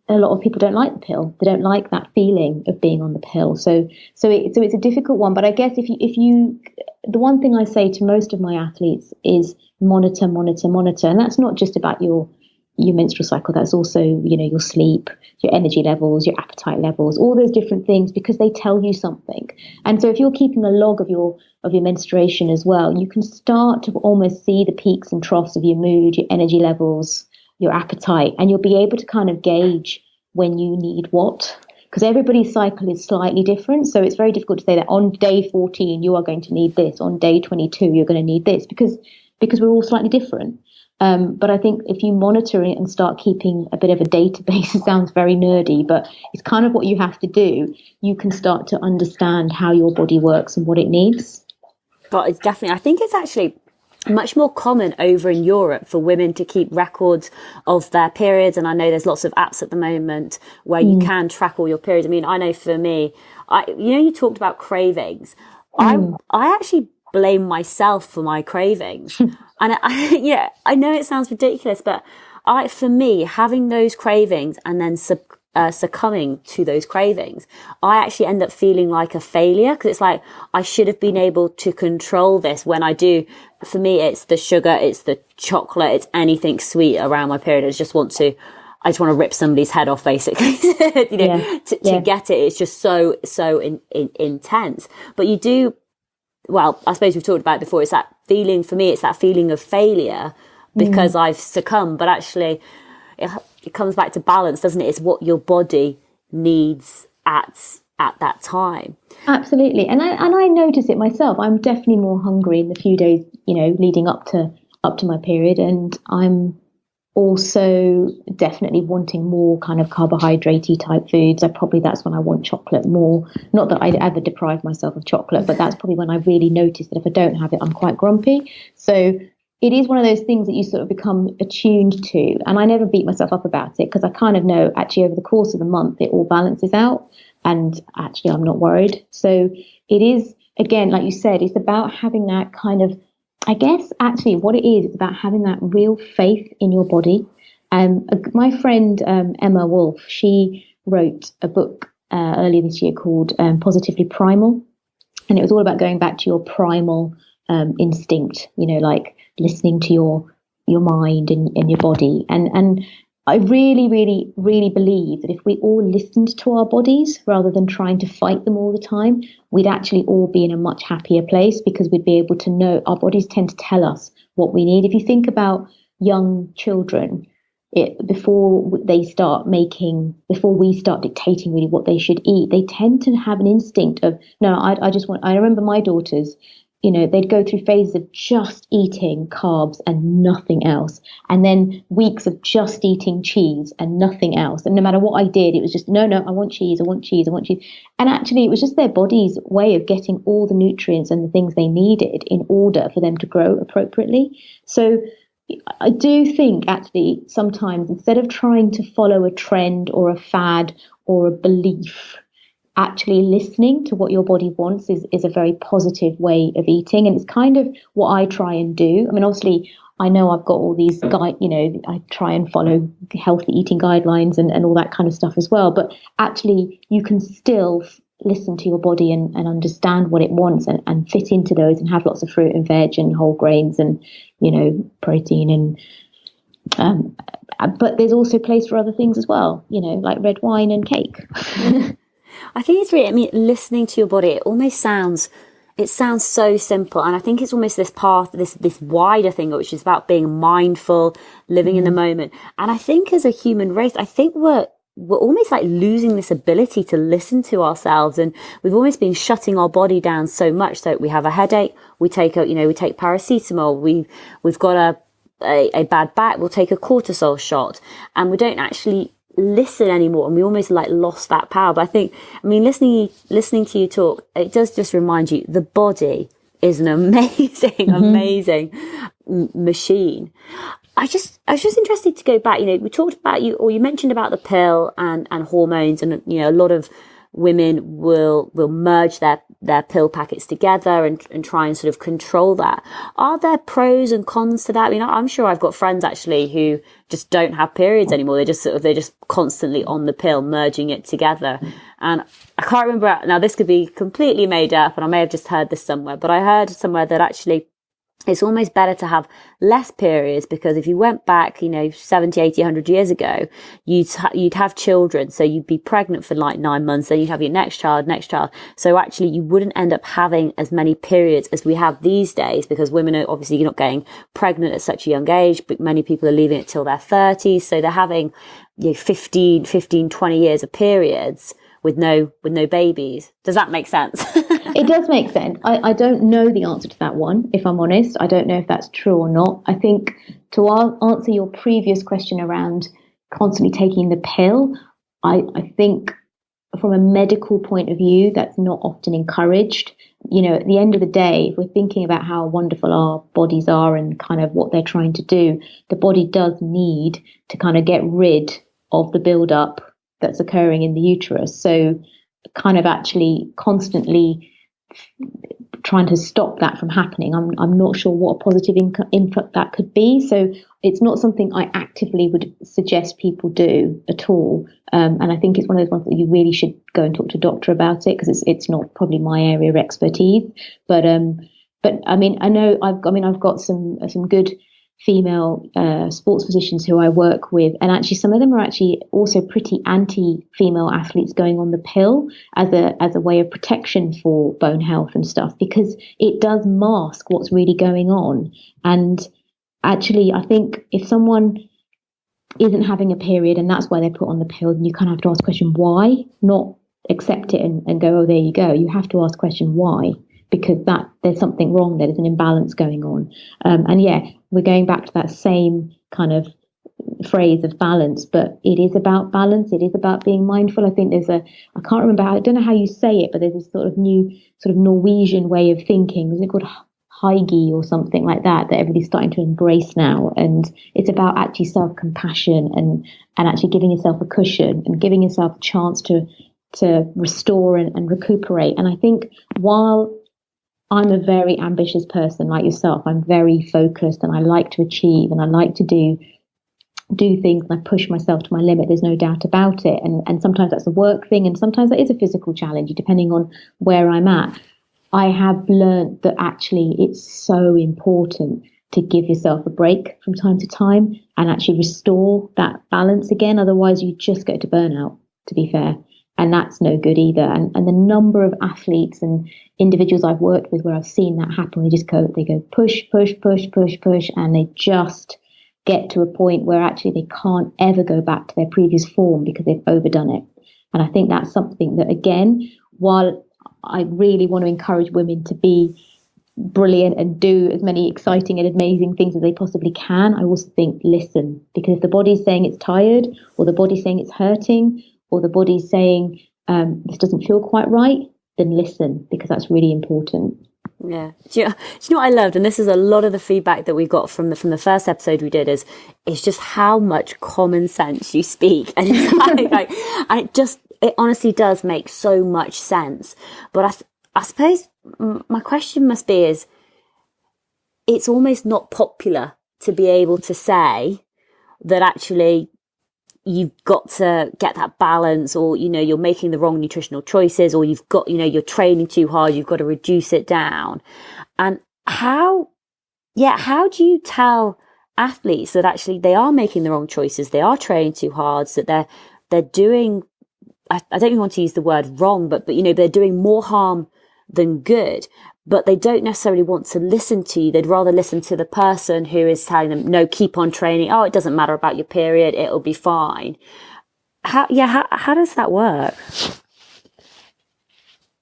a lot of people don't like the pill. They don't like that feeling of being on the pill. So it's a difficult one. But I guess if you, the one thing I say to most of my athletes is monitor. And that's not just about your menstrual cycle. That's also, your sleep, your energy levels, your appetite levels, all those different things, because they tell you something. And so if you're keeping a log of your menstruation as well, you can start to almost see the peaks and troughs of your mood, your energy levels, your appetite, and you'll be able to kind of gauge when you need what, because everybody's cycle is slightly different. So it's very difficult to say that on day 14 you are going to need this, on day 22 you're going to need this, because we're all slightly different. But I think if you monitor it and start keeping a bit of a database, it sounds very nerdy, but it's kind of what you have to do. You can start to understand how your body works and what it needs. But it's definitely, I think it's actually much more common over in Europe for women to keep records of their periods. And I know there's lots of apps at the moment where you can track all your periods. I mean, I know for me, you talked about cravings. I actually blame myself for my cravings. And I know it sounds ridiculous, but for me, having those cravings and then succumbing to those cravings, I actually end up feeling like a failure, because it's like I should have been able to control this when I do. For me, it's the sugar, it's the chocolate, it's anything sweet around my period. I just want to rip somebody's head off, basically. To get it. It's just so intense. But you do, well, I suppose we've talked about it before. It's that feeling, for me, it's that feeling of failure because I've succumbed, but actually it comes back to balance, doesn't it? It's what your body needs at that time. Absolutely. And I notice it myself. I'm definitely more hungry in the few days, leading up to my period. And I'm also definitely wanting more kind of carbohydrate-y type foods. That's when I want chocolate more. Not that I'd ever deprive myself of chocolate, but that's probably when I really notice that if I don't have it, I'm quite grumpy. So it is one of those things that you sort of become attuned to. And I never beat myself up about it, because I kind of know actually over the course of the month, it all balances out. And actually, I'm not worried. So it is, again, like you said, it's about having that kind of, I guess, actually what it is, it's about having that real faith in your body. My friend, Emma Woolf, she wrote a book earlier this year called Positively Primal. And it was all about going back to your primal instinct, like listening to your mind and your body. And I really, really, really believe that if we all listened to our bodies rather than trying to fight them all the time, we'd actually all be in a much happier place, because we'd be able to know our bodies tend to tell us what we need. If you think about young children, before we start dictating really what they should eat, they tend to have an instinct of, no, I remember my daughters, they'd go through phases of just eating carbs and nothing else. And then weeks of just eating cheese and nothing else. And no matter what I did, it was just, no, I want cheese, I want cheese, I want cheese. And actually, it was just their body's way of getting all the nutrients and the things they needed in order for them to grow appropriately. So I do think actually sometimes, instead of trying to follow a trend or a fad or a belief, actually listening to what your body wants is a very positive way of eating. And it's kind of what I try and do. I mean, obviously, I know I've got all these I try and follow healthy eating guidelines and all that kind of stuff as well. But actually, you can still listen to your body and understand what it wants and fit into those and have lots of fruit and veg and whole grains and, protein and, but there's also place for other things as well, like red wine and cake. I think it's really, listening to your body, it sounds so simple. And I think it's almost this path, this wider thing, which is about being mindful, living in the moment. And I think as a human race, I think we're almost like losing this ability to listen to ourselves. And we've almost been shutting our body down so much. So we have a headache, we take paracetamol, we've got a bad back, we'll take a cortisol shot, and we don't actually listen anymore, and we almost like lost that power. But I think, listening to you talk, it does just remind you the body is an amazing machine. I was just interested to go back. We talked about you mentioned about the pill and hormones, and a lot of women will merge their pill packets together and try and sort of control that. Are there pros and cons to that? I'm sure I've got friends actually who just don't have periods anymore. They're just constantly on the pill, merging it together. And I can't remember, now this could be completely made up and I may have just heard this somewhere, but I heard somewhere that actually it's almost better to have less periods, because if you went back, 70, 80, 100 years ago, you'd have children. So you'd be pregnant for like 9 months, then you'd have your next child. So actually you wouldn't end up having as many periods as we have these days, because women are obviously not getting pregnant at such a young age, but many people are leaving it till their 30s. So they're having 15, 20 years of periods with no babies. Does that make sense? It does make sense. I don't know the answer to that one, if I'm honest. I don't know if that's true or not. I think to answer your previous question around constantly taking the pill, I think from a medical point of view, that's not often encouraged. At the end of the day, if we're thinking about how wonderful our bodies are and kind of what they're trying to do, the body does need to kind of get rid of the buildup that's occurring in the uterus. So kind of actually constantly trying to stop that from happening, I'm not sure what a positive input that could be. So it's not something I actively would suggest people do at all. And I think it's one of those ones that you really should go and talk to a doctor about it, because it's not probably my area of expertise. But I know I've got some good female sports physicians who I work with, and actually some of them are actually also pretty anti-female athletes going on the pill as a way of protection for bone health and stuff, because it does mask what's really going on. And actually I think if someone isn't having a period and that's why they're put on the pill, then you kind of have to ask the question why, not accept it and go, oh, there you go. You have to ask the question why, because there's something wrong, there's an imbalance going on. And yeah, we're going back to that same kind of phrase of balance, but it is about balance. It is about being mindful. I think I can't remember I don't know how you say it, but there's this sort of new sort of Norwegian way of thinking. Is it called Heige or something like that everybody's starting to embrace now? And it's about actually self-compassion and actually giving yourself a cushion and giving yourself a chance to restore and recuperate. And I think while I'm a very ambitious person like yourself, I'm very focused and I like to achieve and I like to do things, and I push myself to my limit. There's no doubt about it. And sometimes that's a work thing and sometimes that is a physical challenge, depending on where I'm at. I have learned that actually it's so important to give yourself a break from time to time and actually restore that balance again. Otherwise you just go to burnout, to be fair. And that's no good either. And the number of athletes and individuals I've worked with where I've seen that happen, they go push, and they just get to a point where actually they can't ever go back to their previous form because they've overdone it. And I think that's something that, again, while I really want to encourage women to be brilliant and do as many exciting and amazing things as they possibly can, I also think listen, because if the body's saying it's tired, or the body's saying it's hurting, or the body's saying this doesn't feel quite right, then listen, because that's really important. Yeah. Do you know what I loved? And this is a lot of the feedback that we got from the first episode we did is just how much common sense you speak. And it's and it honestly does make so much sense. But I suppose my question must be is, it's almost not popular to be able to say that actually you've got to get that balance, or, you know, you're making the wrong nutritional choices, or you've got, you know, you're training too hard, you've got to reduce it down. And how do you tell athletes that actually they are making the wrong choices, they are training too hard, so that they're doing, I don't even want to use the word wrong, but you know, they're doing more harm than good, but they don't necessarily want to listen to you. They'd rather listen to the person who is telling them, no, keep on training. Oh, it doesn't matter about your period. It'll be fine. How does that work?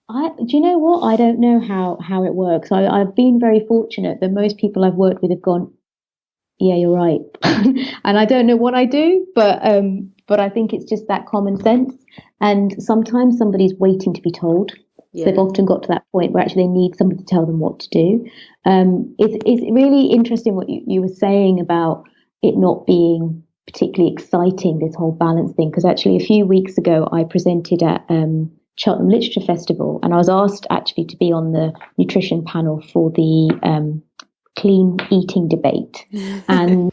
Do you know what? I don't know how it works. I've been very fortunate that most people I've worked with have gone, yeah, you're right. And I don't know what I do, but I think it's just that common sense. And sometimes somebody's waiting to be told. Yeah. So they've often got to that point where actually they need somebody to tell them what to do. It's really interesting what you were saying about it not being particularly exciting, this whole balance thing, because actually a few weeks ago I presented at Cheltenham Literature Festival, and I was asked actually to be on the nutrition panel for the clean eating debate. And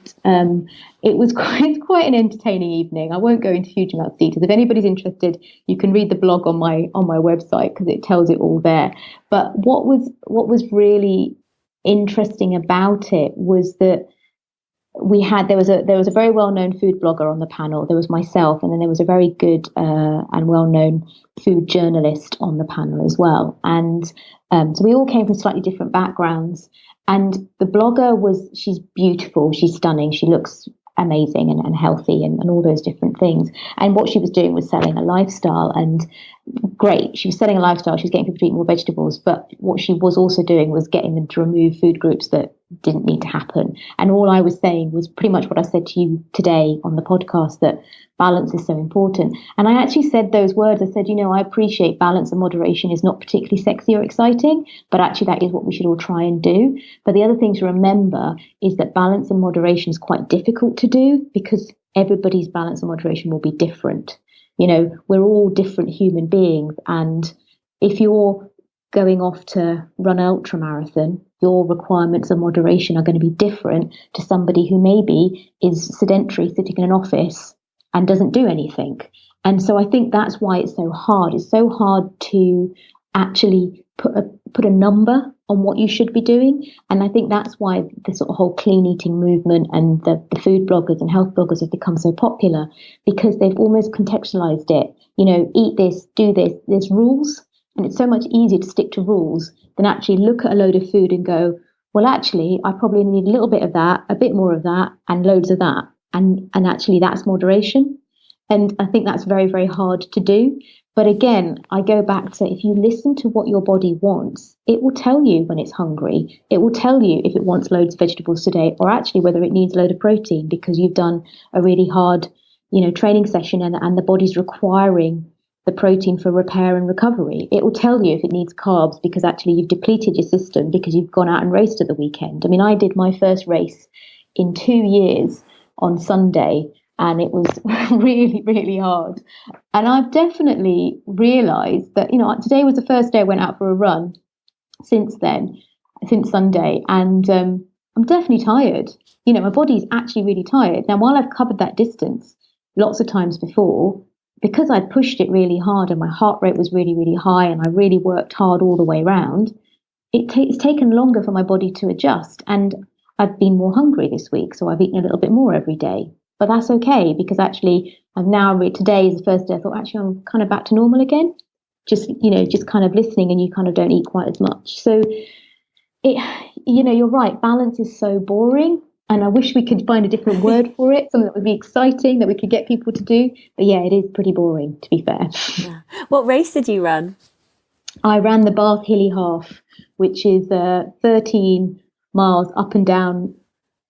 it was quite an entertaining evening. I won't go into huge amounts of details. If anybody's interested, you can read the blog on my website, because it tells it all there. But what was really interesting about it was that there was a very well-known food blogger on the panel. There was myself, and then there was a very good and well-known food journalist on the panel as well. And so we all came from slightly different backgrounds. And the blogger she's beautiful, she's stunning, she looks amazing and healthy and all those different things. And what she was doing was selling a lifestyle, and great, she was selling a lifestyle, she was getting people to eat more vegetables, but what she was also doing was getting them to remove food groups that didn't need to happen. And all I was saying was pretty much what I said to you today on the podcast, that balance is so important. And I actually said those words. I said, you know, I appreciate balance and moderation is not particularly sexy or exciting, but actually that is what we should all try and do. But the other thing to remember is that balance and moderation is quite difficult to do, because everybody's balance and moderation will be different. You know, we're all different human beings. And if you're going off to run an ultra marathon, your requirements of moderation are going to be different to somebody who maybe is sedentary, sitting in an office and doesn't do anything. And so I think that's why it's so hard. It's so hard to actually put a number on what you should be doing. And I think that's why the sort of whole clean eating movement and the food bloggers and health bloggers have become so popular, because they've almost contextualized it. You know, eat this, do this, there's rules. And it's so much easier to stick to rules than actually look at a load of food and go, well, actually, I probably need a little bit of that, a bit more of that, and loads of that. And actually, that's moderation. And I think that's very, very hard to do. But again, I go back to, if you listen to what your body wants, it will tell you when it's hungry. It will tell you if it wants loads of vegetables today, or actually whether it needs a load of protein because you've done a really hard, you know, training session and the body's requiring the protein for repair and recovery. It will tell you if it needs carbs because actually you've depleted your system because you've gone out and raced at the weekend. I mean, I did my first race in 2 years on Sunday, and it was really, really hard. And I've definitely realised that, you know, today was the first day I went out for a run since Sunday, and I'm definitely tired. You know, my body's actually really tired. Now, while I've covered that distance lots of times before, because I pushed it really hard and my heart rate was really, really high and I really worked hard all the way around, it's taken longer for my body to adjust. And I've been more hungry this week, so I've eaten a little bit more every day. But that's okay, because actually today is the first day I thought, actually, I'm kind of back to normal again. Just kind of listening, and you kind of don't eat quite as much. So, you're right. Balance is so boring. And I wish we could find a different word for it, something that would be exciting, that we could get people to do. But yeah, it is pretty boring, to be fair. Yeah. What race did you run? I ran the Bath Hilly Half, which is 13 miles up and down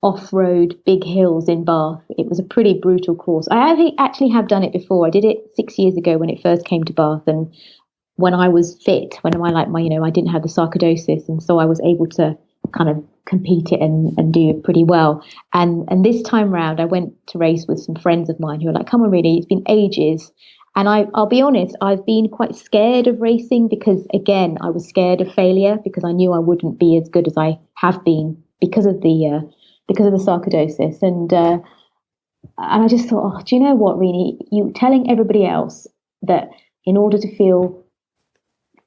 off-road big hills in Bath. It was a pretty brutal course. I actually have done it before. I did it 6 years ago when it first came to Bath, and when I was fit, when I didn't have the sarcoidosis, and so I was able to kind of compete it and do it pretty well. And this time round, I went to race with some friends of mine who were like, "Come on, really, it's been ages." And I'll be honest, I've been quite scared of racing because, again, I was scared of failure because I knew I wouldn't be as good as I have been because of the sarcoidosis. And And I just thought, oh, do you know what, Rennie? You telling everybody else that in order to feel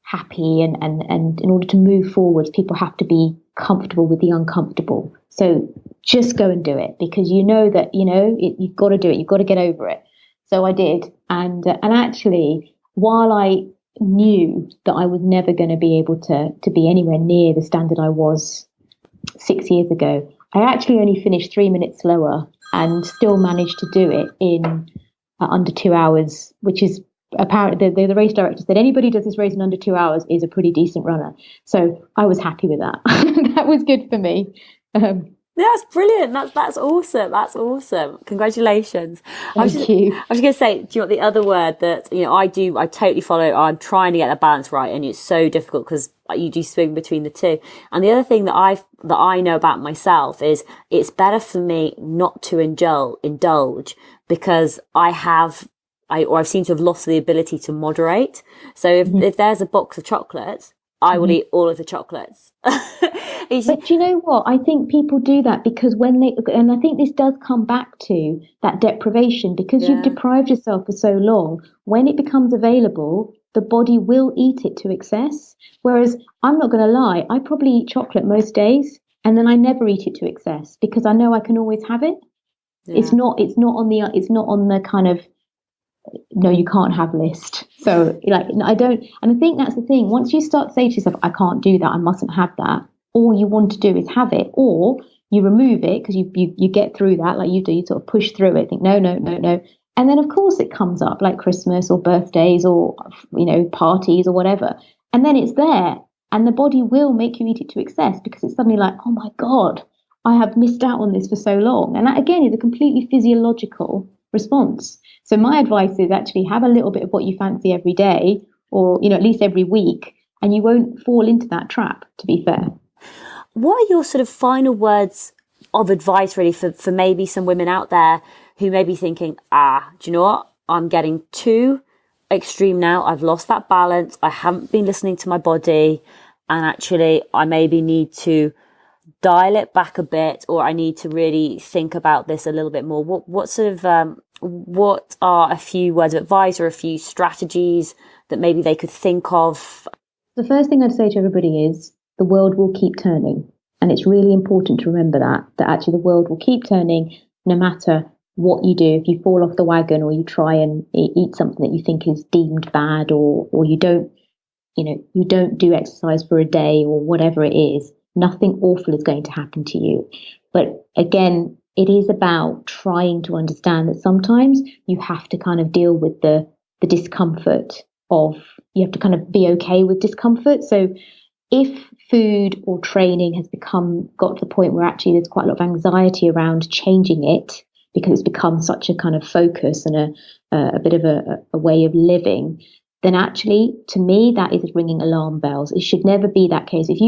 happy and in order to move forwards, people have to be comfortable with the uncomfortable. So just go and do it, because you know that, you've got to do it. You've got to get over it. So I did. And actually, while I knew that I was never going to be able to be anywhere near the standard I was 6 years ago, I actually only finished 3 minutes slower and still managed to do it in under 2 hours, which is apparently the race director said anybody who does this race in under 2 hours is a pretty decent runner. So I was happy with that. That was good for me. That's brilliant. That's awesome. That's awesome. Congratulations. Thank you. I was going to say, do you want the other word that, I totally follow. I'm trying to get the balance right, and it's so difficult because you do swing between the two. And the other thing that I know about myself is it's better for me not to indulge because I've seemed to have lost the ability to moderate. So if there's a box of chocolates, I will eat all of the chocolates. But do you know what? I think people do that because and I think this does come back to that deprivation, because you've deprived yourself for so long. When it becomes available, the body will eat it to excess. Whereas I'm not going to lie, I probably eat chocolate most days and then I never eat it to excess because I know I can always have it. Yeah. It's not on the kind of, no, you can't have list. So I don't, and I think that's the thing. Once you start to say to yourself, I can't do that, I mustn't have that, all you want to do is have it, or you remove it because you get through that like you do, you sort of push through it, think no. And then of course it comes up like Christmas or birthdays or, parties or whatever. And then it's there and the body will make you eat it to excess because it's suddenly like, oh my God, I have missed out on this for so long. And that again is a completely physiological response. So my advice is actually have a little bit of what you fancy every day, or, at least every week, and you won't fall into that trap, to be fair. What are your sort of final words of advice really for maybe some women out there who may be thinking, do you know what? I'm getting too extreme now. I've lost that balance. I haven't been listening to my body. And actually I maybe need to dial it back a bit, or I need to really think about this a little bit more. What sort of, what are a few words of advice or a few strategies that maybe they could think of? The first thing I'd say to everybody is the world will keep turning. And it's really important to remember that actually the world will keep turning no matter what you do. If you fall off the wagon or you try and eat something that you think is deemed bad, or you don't do exercise for a day or whatever it is, nothing awful is going to happen to you. But again, it is about trying to understand that sometimes you have to kind of deal with the discomfort of, you have to kind of be okay with discomfort. So if food or training has got to the point where actually there's quite a lot of anxiety around changing it because it's become such a kind of focus and a bit of a way of living, then actually, to me, that is ringing alarm bells. It should never be that case. If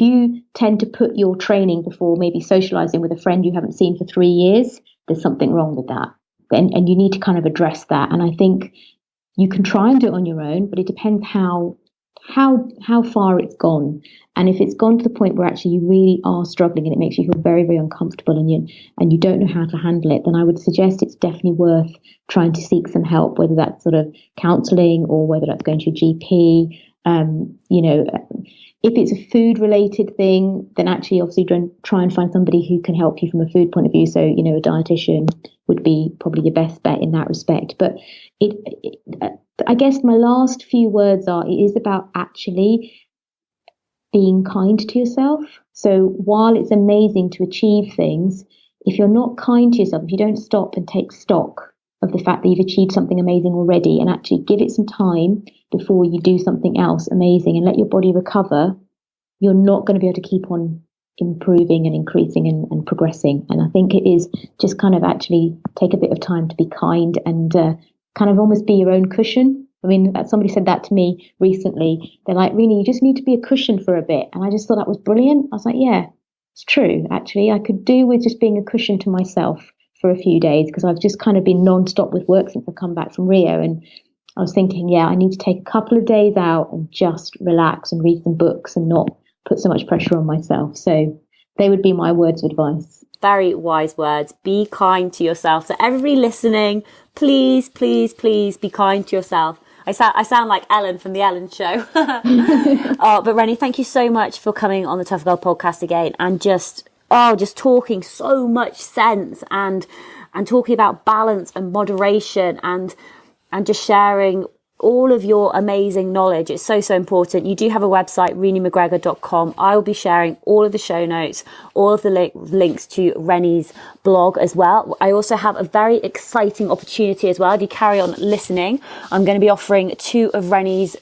you tend to put your training before maybe socializing with a friend you haven't seen for 3 years, there's something wrong with that. And you need to kind of address that. And I think you can try and do it on your own, but it depends how far it's gone. And if it's gone to the point where actually you really are struggling and it makes you feel very, very uncomfortable and you don't know how to handle it, then I would suggest it's definitely worth trying to seek some help, whether that's sort of counselling or whether that's going to a GP. If it's a food related thing, then actually obviously try and find somebody who can help you from a food point of view. So, a dietitian would be probably your best bet in that respect. But I guess my last few words it is about actually being kind to yourself. So while it's amazing to achieve things, if you're not kind to yourself, if you don't stop and take stock of the fact that you've achieved something amazing already and actually give it some time before you do something else amazing and let your body recover, you're not going to be able to keep on improving and increasing and progressing. And I think it is just kind of actually take a bit of time to be kind and kind of almost be your own cushion. I mean, somebody said that to me recently. They're like, Rennie, you just need to be a cushion for a bit. And I just thought that was brilliant. I was like, yeah, it's true. Actually, I could do with just being a cushion to myself for a few days because I've just kind of been non-stop with work since I've come back from Rio. And I was thinking, yeah, I need to take a couple of days out and just relax and read some books and not put so much pressure on myself. So they would be my words of advice. very wise words. Be kind to yourself. So everybody listening, please, please, please be kind to yourself. I sound like Ellen from the Ellen Show. But Rennie, thank you so much for coming on the Tough Girl podcast again, and just talking so much sense and talking about balance and moderation and just sharing all of your amazing knowledge. It's so, so important. You do have a website, reneemcgregor.com. I will be sharing all of the show notes, all of the links to Rennie's blog as well. I also have a very exciting opportunity as well. If you carry on listening, I'm going to be offering three of Rennie's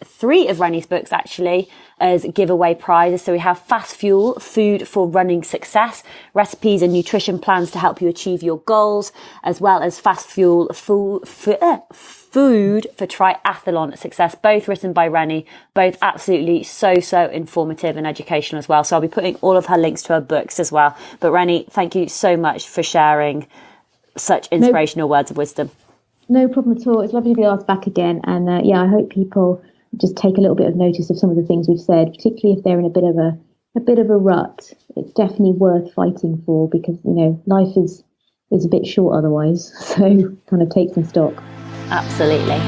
books actually, as giveaway prizes. So we have Fast Fuel, Food for Running Success, recipes and nutrition plans to help you achieve your goals, as well as Fast Fuel, Food for Triathlon Success, both written by Rennie, both absolutely so informative and educational as well. So I'll be putting all of her links to her books as well. But Rennie, thank you so much for sharing such inspirational words of wisdom. No problem at all. It's lovely to be asked back again. And I hope people just take a little bit of notice of some of the things we've said, particularly if they're in a bit of a rut. It's definitely worth fighting for, because life is a bit short otherwise. So kind of take some stock. Absolutely.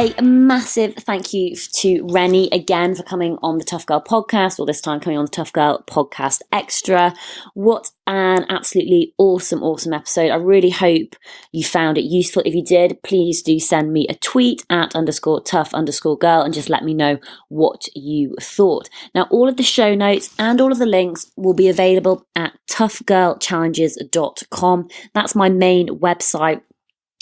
A massive thank you to Rennie again for coming on the Tough Girl podcast, or this time coming on the Tough Girl podcast extra. What an absolutely awesome episode. I really hope you found it useful. If you did, please do send me a tweet at _tough_girl and just let me know what you thought. Now, all of the show notes and all of the links will be available at toughgirlchallenges.com. That's my main website.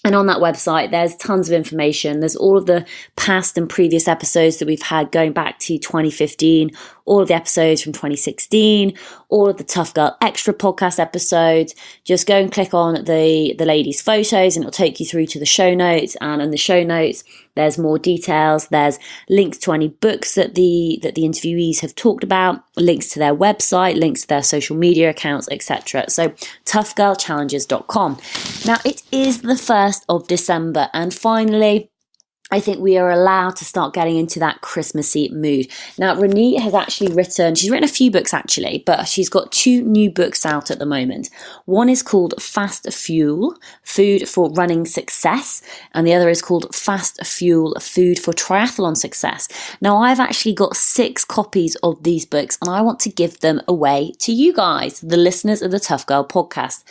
And on that website, there's tons of information. There's all of the past and previous episodes that we've had going back to 2015, all of the episodes from 2016, all of the Tough Girl Extra podcast episodes. Just go and click on the ladies' photos and it'll take you through to the show notes. And in the show notes, there's more details. There's links to any books that the interviewees have talked about, links to their website, links to their social media accounts, etc. So toughgirlchallenges.com. Now, it is the 1st of December, and finally, I think we are allowed to start getting into that Christmassy mood. Now, Renee has actually she's written a few books actually, but she's got 2 new books out at the moment. One is called Fast Fuel, Food for Running Success, and the other is called Fast Fuel, Food for Triathlon Success. Now, I've actually got 6 copies of these books, and I want to give them away to you guys, the listeners of the Tough Girl podcast.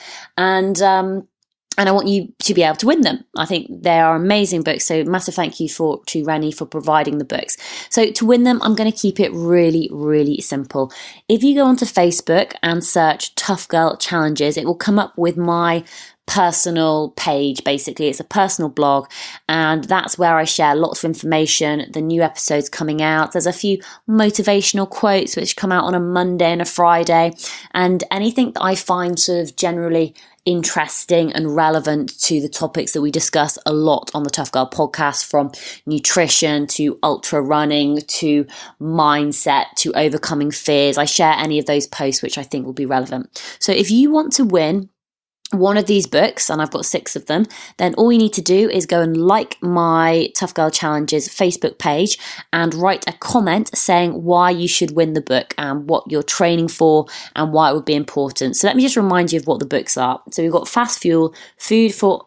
And I want you to be able to win them. I think they are amazing books. So massive thank you to Rennie for providing the books. So to win them, I'm going to keep it really, really simple. If you go onto Facebook and search Tough Girl Challenges, it will come up with my personal page. Basically, it's a personal blog, and that's where I share lots of information, the new episodes coming out. There's a few motivational quotes which come out on a Monday and a Friday, and anything that I find sort of generally interesting and relevant to the topics that we discuss a lot on the Tough Girl podcast, from nutrition to ultra running to mindset to overcoming fears. I share any of those posts which I think will be relevant. So if you want to win one of these books, and I've got 6 of them, then all you need to do is go and like my Tough Girl Challenges Facebook page and write a comment saying why you should win the book and what you're training for and why it would be important. So let me just remind you of what the books are. So we've got Fast Fuel, Food for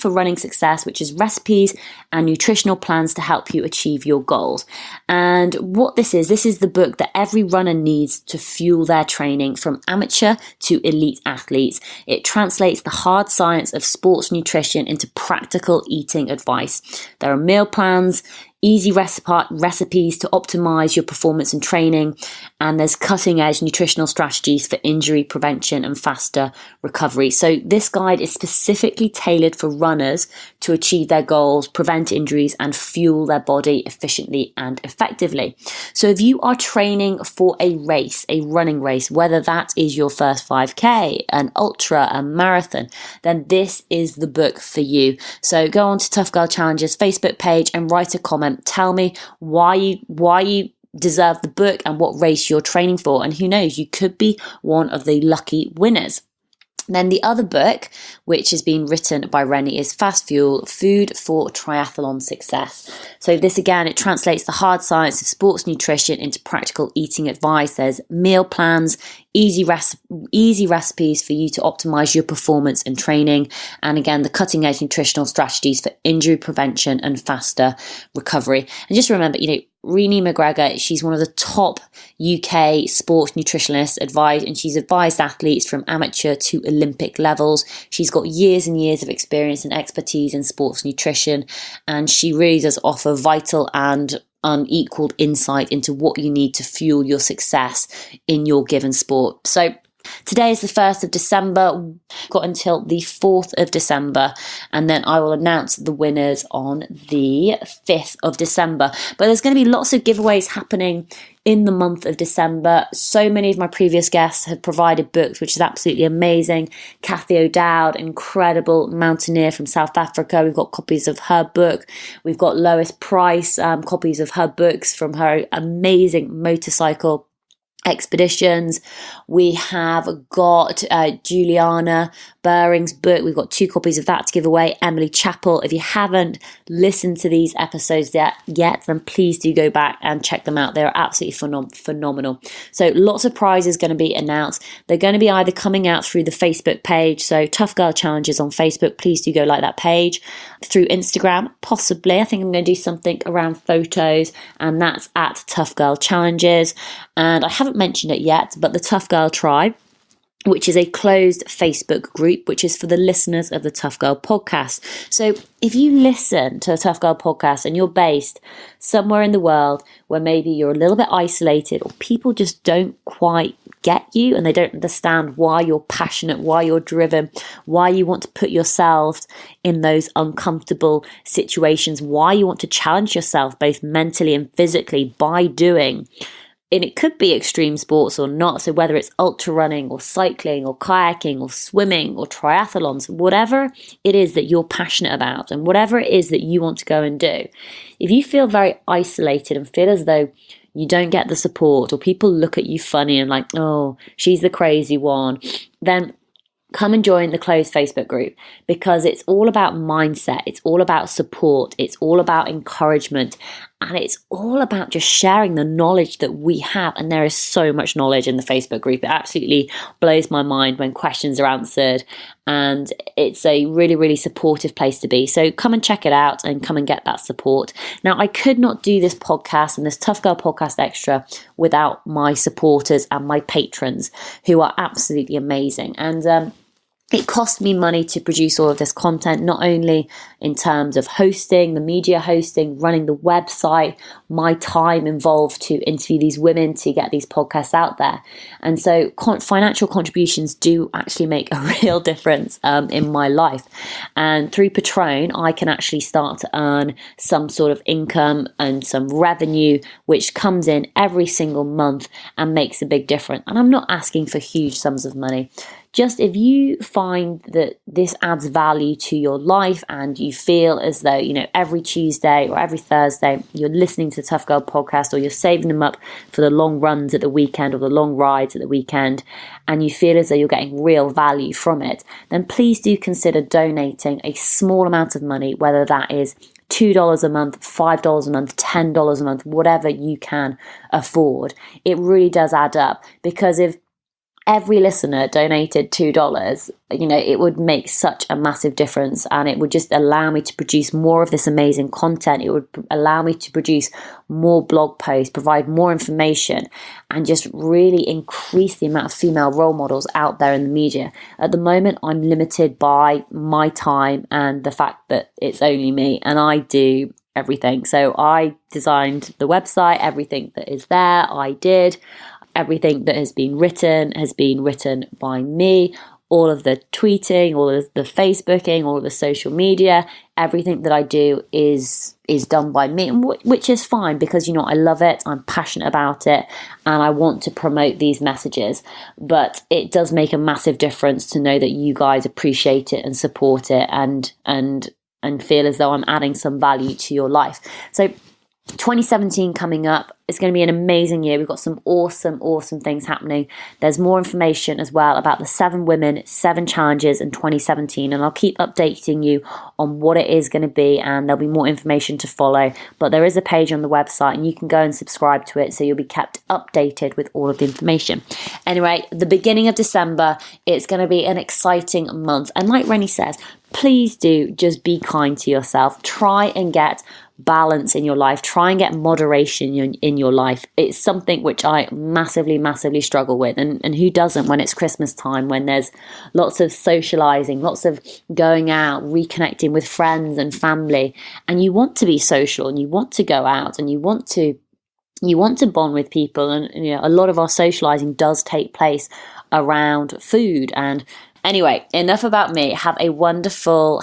Running Success, which is recipes and nutritional plans to help you achieve your goals. And what this is the book that every runner needs to fuel their training from amateur to elite athletes. It translates the hard science of sports nutrition into practical eating advice. There are meal plans, easy recipes to optimize your performance and training, and there's cutting-edge nutritional strategies for injury prevention and faster recovery. So this guide is specifically tailored for runners to achieve their goals, prevent injuries, and fuel their body efficiently and effectively. So if you are training for a race, a running race, whether that is your first 5K, an ultra, a marathon, then this is the book for you. So go on to Tough Girl Challenges Facebook page and write a comment. Tell me why you deserve the book and what race you're training for. And who knows, you could be one of the lucky winners. Then the other book, which has been written by Rennie, is Fast Fuel, Food for Triathlon Success. So this, again, it translates the hard science of sports nutrition into practical eating advice. There's meal plans, easy recipes for you to optimize your performance and training. And again, the cutting edge nutritional strategies for injury prevention and faster recovery. And just remember, Renee McGregor, she's one of the top UK sports nutritionists and she's advised athletes from amateur to Olympic levels. She's got years and years of experience and expertise in sports nutrition, and she really does offer vital and unequaled insight into what you need to fuel your success in your given sport. So today is the 1st of December, got until the 4th of December, and then I will announce the winners on the 5th of December. But there's going to be lots of giveaways happening in the month of December. So many of my previous guests have provided books, which is absolutely amazing. Kathy O'Dowd, incredible mountaineer from South Africa. We've got copies of her book. We've got Lois Price, copies of her books from her amazing motorcycle expeditions. We have got Juliana Bering's book. We've got 2 copies of that to give away. Emily Chappell. If you haven't listened to these episodes yet, then please do go back and check them out. They're absolutely phenomenal. So lots of prizes going to be announced. They're going to be either coming out through the Facebook page, so Tough Girl Challenges on Facebook. Please do go like that page. Through Instagram, possibly. I think I'm going to do something around photos, and that's at Tough Girl Challenges. And I haven't mentioned it yet, but the Tough Girl Tribe, which is a closed Facebook group, which is for the listeners of the Tough Girl podcast. So if you listen to the Tough Girl podcast and you're based somewhere in the world where maybe you're a little bit isolated, or people just don't quite get you and they don't understand why you're passionate, why you're driven, why you want to put yourself in those uncomfortable situations, why you want to challenge yourself both mentally and physically by doing. And it could be extreme sports or not. So whether it's ultra running or cycling or kayaking or swimming or triathlons, whatever it is that you're passionate about and whatever it is that you want to go and do, if you feel very isolated and feel as though you don't get the support, or people look at you funny and like, oh, she's the crazy one, then come and join the closed Facebook group, because it's all about mindset. It's all about support. It's all about encouragement. And it's all about just sharing the knowledge that we have. And there is so much knowledge in the Facebook group. It absolutely blows my mind when questions are answered. And it's a really, really supportive place to be. So come and check it out and come and get that support. Now, I could not do this podcast and this Tough Girl Podcast Extra without my supporters and my patrons, who are absolutely amazing. And it cost me money to produce all of this content, not only in terms of hosting, the media hosting, running the website, my time involved to interview these women to get these podcasts out there. And so financial contributions do actually make a real difference in my life. And through Patron, I can actually start to earn some sort of income and some revenue, which comes in every single month and makes a big difference. And I'm not asking for huge sums of money. Just if you find that this adds value to your life and you feel as though, every Tuesday or every Thursday you're listening to the Tough Girl podcast, or you're saving them up for the long runs at the weekend or the long rides at the weekend, and you feel as though you're getting real value from it, then please do consider donating a small amount of money, whether that is $2 a month, $5 a month, $10 a month, whatever you can afford. It really does add up, because if every listener donated $2, it would make such a massive difference, and it would just allow me to produce more of this amazing content. It would allow me to produce more blog posts, provide more information, and just really increase the amount of female role models out there in the media. At the moment, I'm limited by my time and the fact that it's only me and I do everything. So I designed the website, everything that is there, I did. Everything that has been written by me. All of the tweeting, all of the Facebooking, all of the social media, everything that I do is done by me, which is fine, because I love it, I'm passionate about it, and I want to promote these messages. But it does make a massive difference to know that you guys appreciate it and support it, and feel as though I'm adding some value to your life. So 2017 coming up. It's going to be an amazing year. We've got some awesome things happening. There's more information as well about the 7 women, 7 challenges in 2017. And I'll keep updating you on what it is going to be. And there'll be more information to follow. But there is a page on the website and you can go and subscribe to it. So you'll be kept updated with all of the information. Anyway, the beginning of December, it's going to be an exciting month. And like Rennie says, please do just be kind to yourself. Try and get balance in your life. Try and get moderation in your life. It's something which I massively struggle with. And who doesn't when it's Christmas time, when there's lots of socializing, lots of going out, reconnecting with friends and family. And you want to be social and you want to go out and you want to bond with people. And a lot of our socializing does take place around food. And anyway, enough about me. Have a wonderful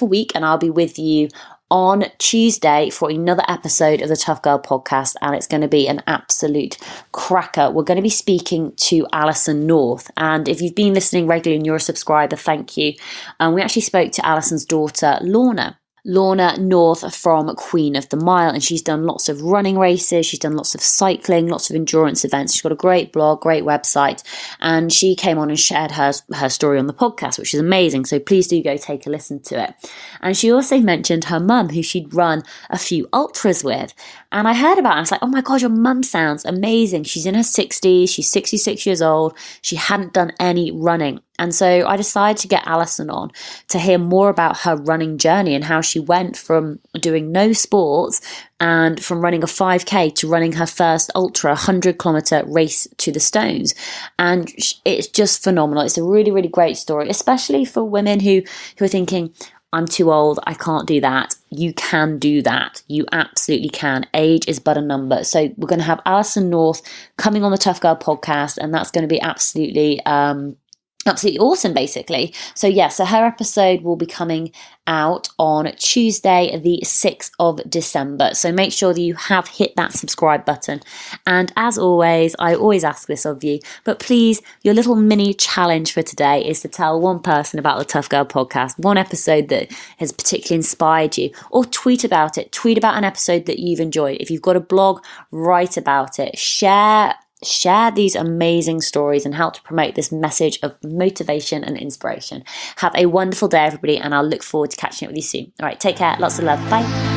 week, and I'll be with you on Tuesday for another episode of the Tough Girl podcast, and it's going to be an absolute cracker. We're going to be speaking to Alison North, and if you've been listening regularly and you're a subscriber, thank you. We actually spoke to Alison's daughter, Lorna North from Queen of the Mile, and she's done lots of running races, she's done lots of cycling, lots of endurance events. She's got a great blog, great website, and she came on and shared her story on the podcast, which is amazing. So please do go take a listen to it. And she also mentioned her mum, who she'd run a few ultras with. And I heard about it. I was like, oh my God, your mum sounds amazing. She's in her 60s. She's 66 years old. She hadn't done any running. And so I decided to get Alison on to hear more about her running journey and how she went from doing no sports and from running a 5K to running her first ultra 100-kilometer race to the Stones. And it's just phenomenal. It's a really great story, especially for women who are thinking, I'm too old, I can't do that. You can do that. You absolutely can. Age is but a number. So we're going to have Alison North coming on the Tough Girl podcast, and that's going to be absolutely awesome, basically. So her episode will be coming out on Tuesday, the 6th of December. So make sure that you have hit that subscribe button. And as always, I always ask this of you, but please, your little mini challenge for today is to tell one person about the Tough Girl podcast, one episode that has particularly inspired you, or tweet about it. Tweet about an episode that you've enjoyed. If you've got a blog, write about it. Share these amazing stories and help to promote this message of motivation and inspiration. Have a wonderful day, everybody, and I'll look forward to catching up with you soon. All right, take care. Lots of love. Bye.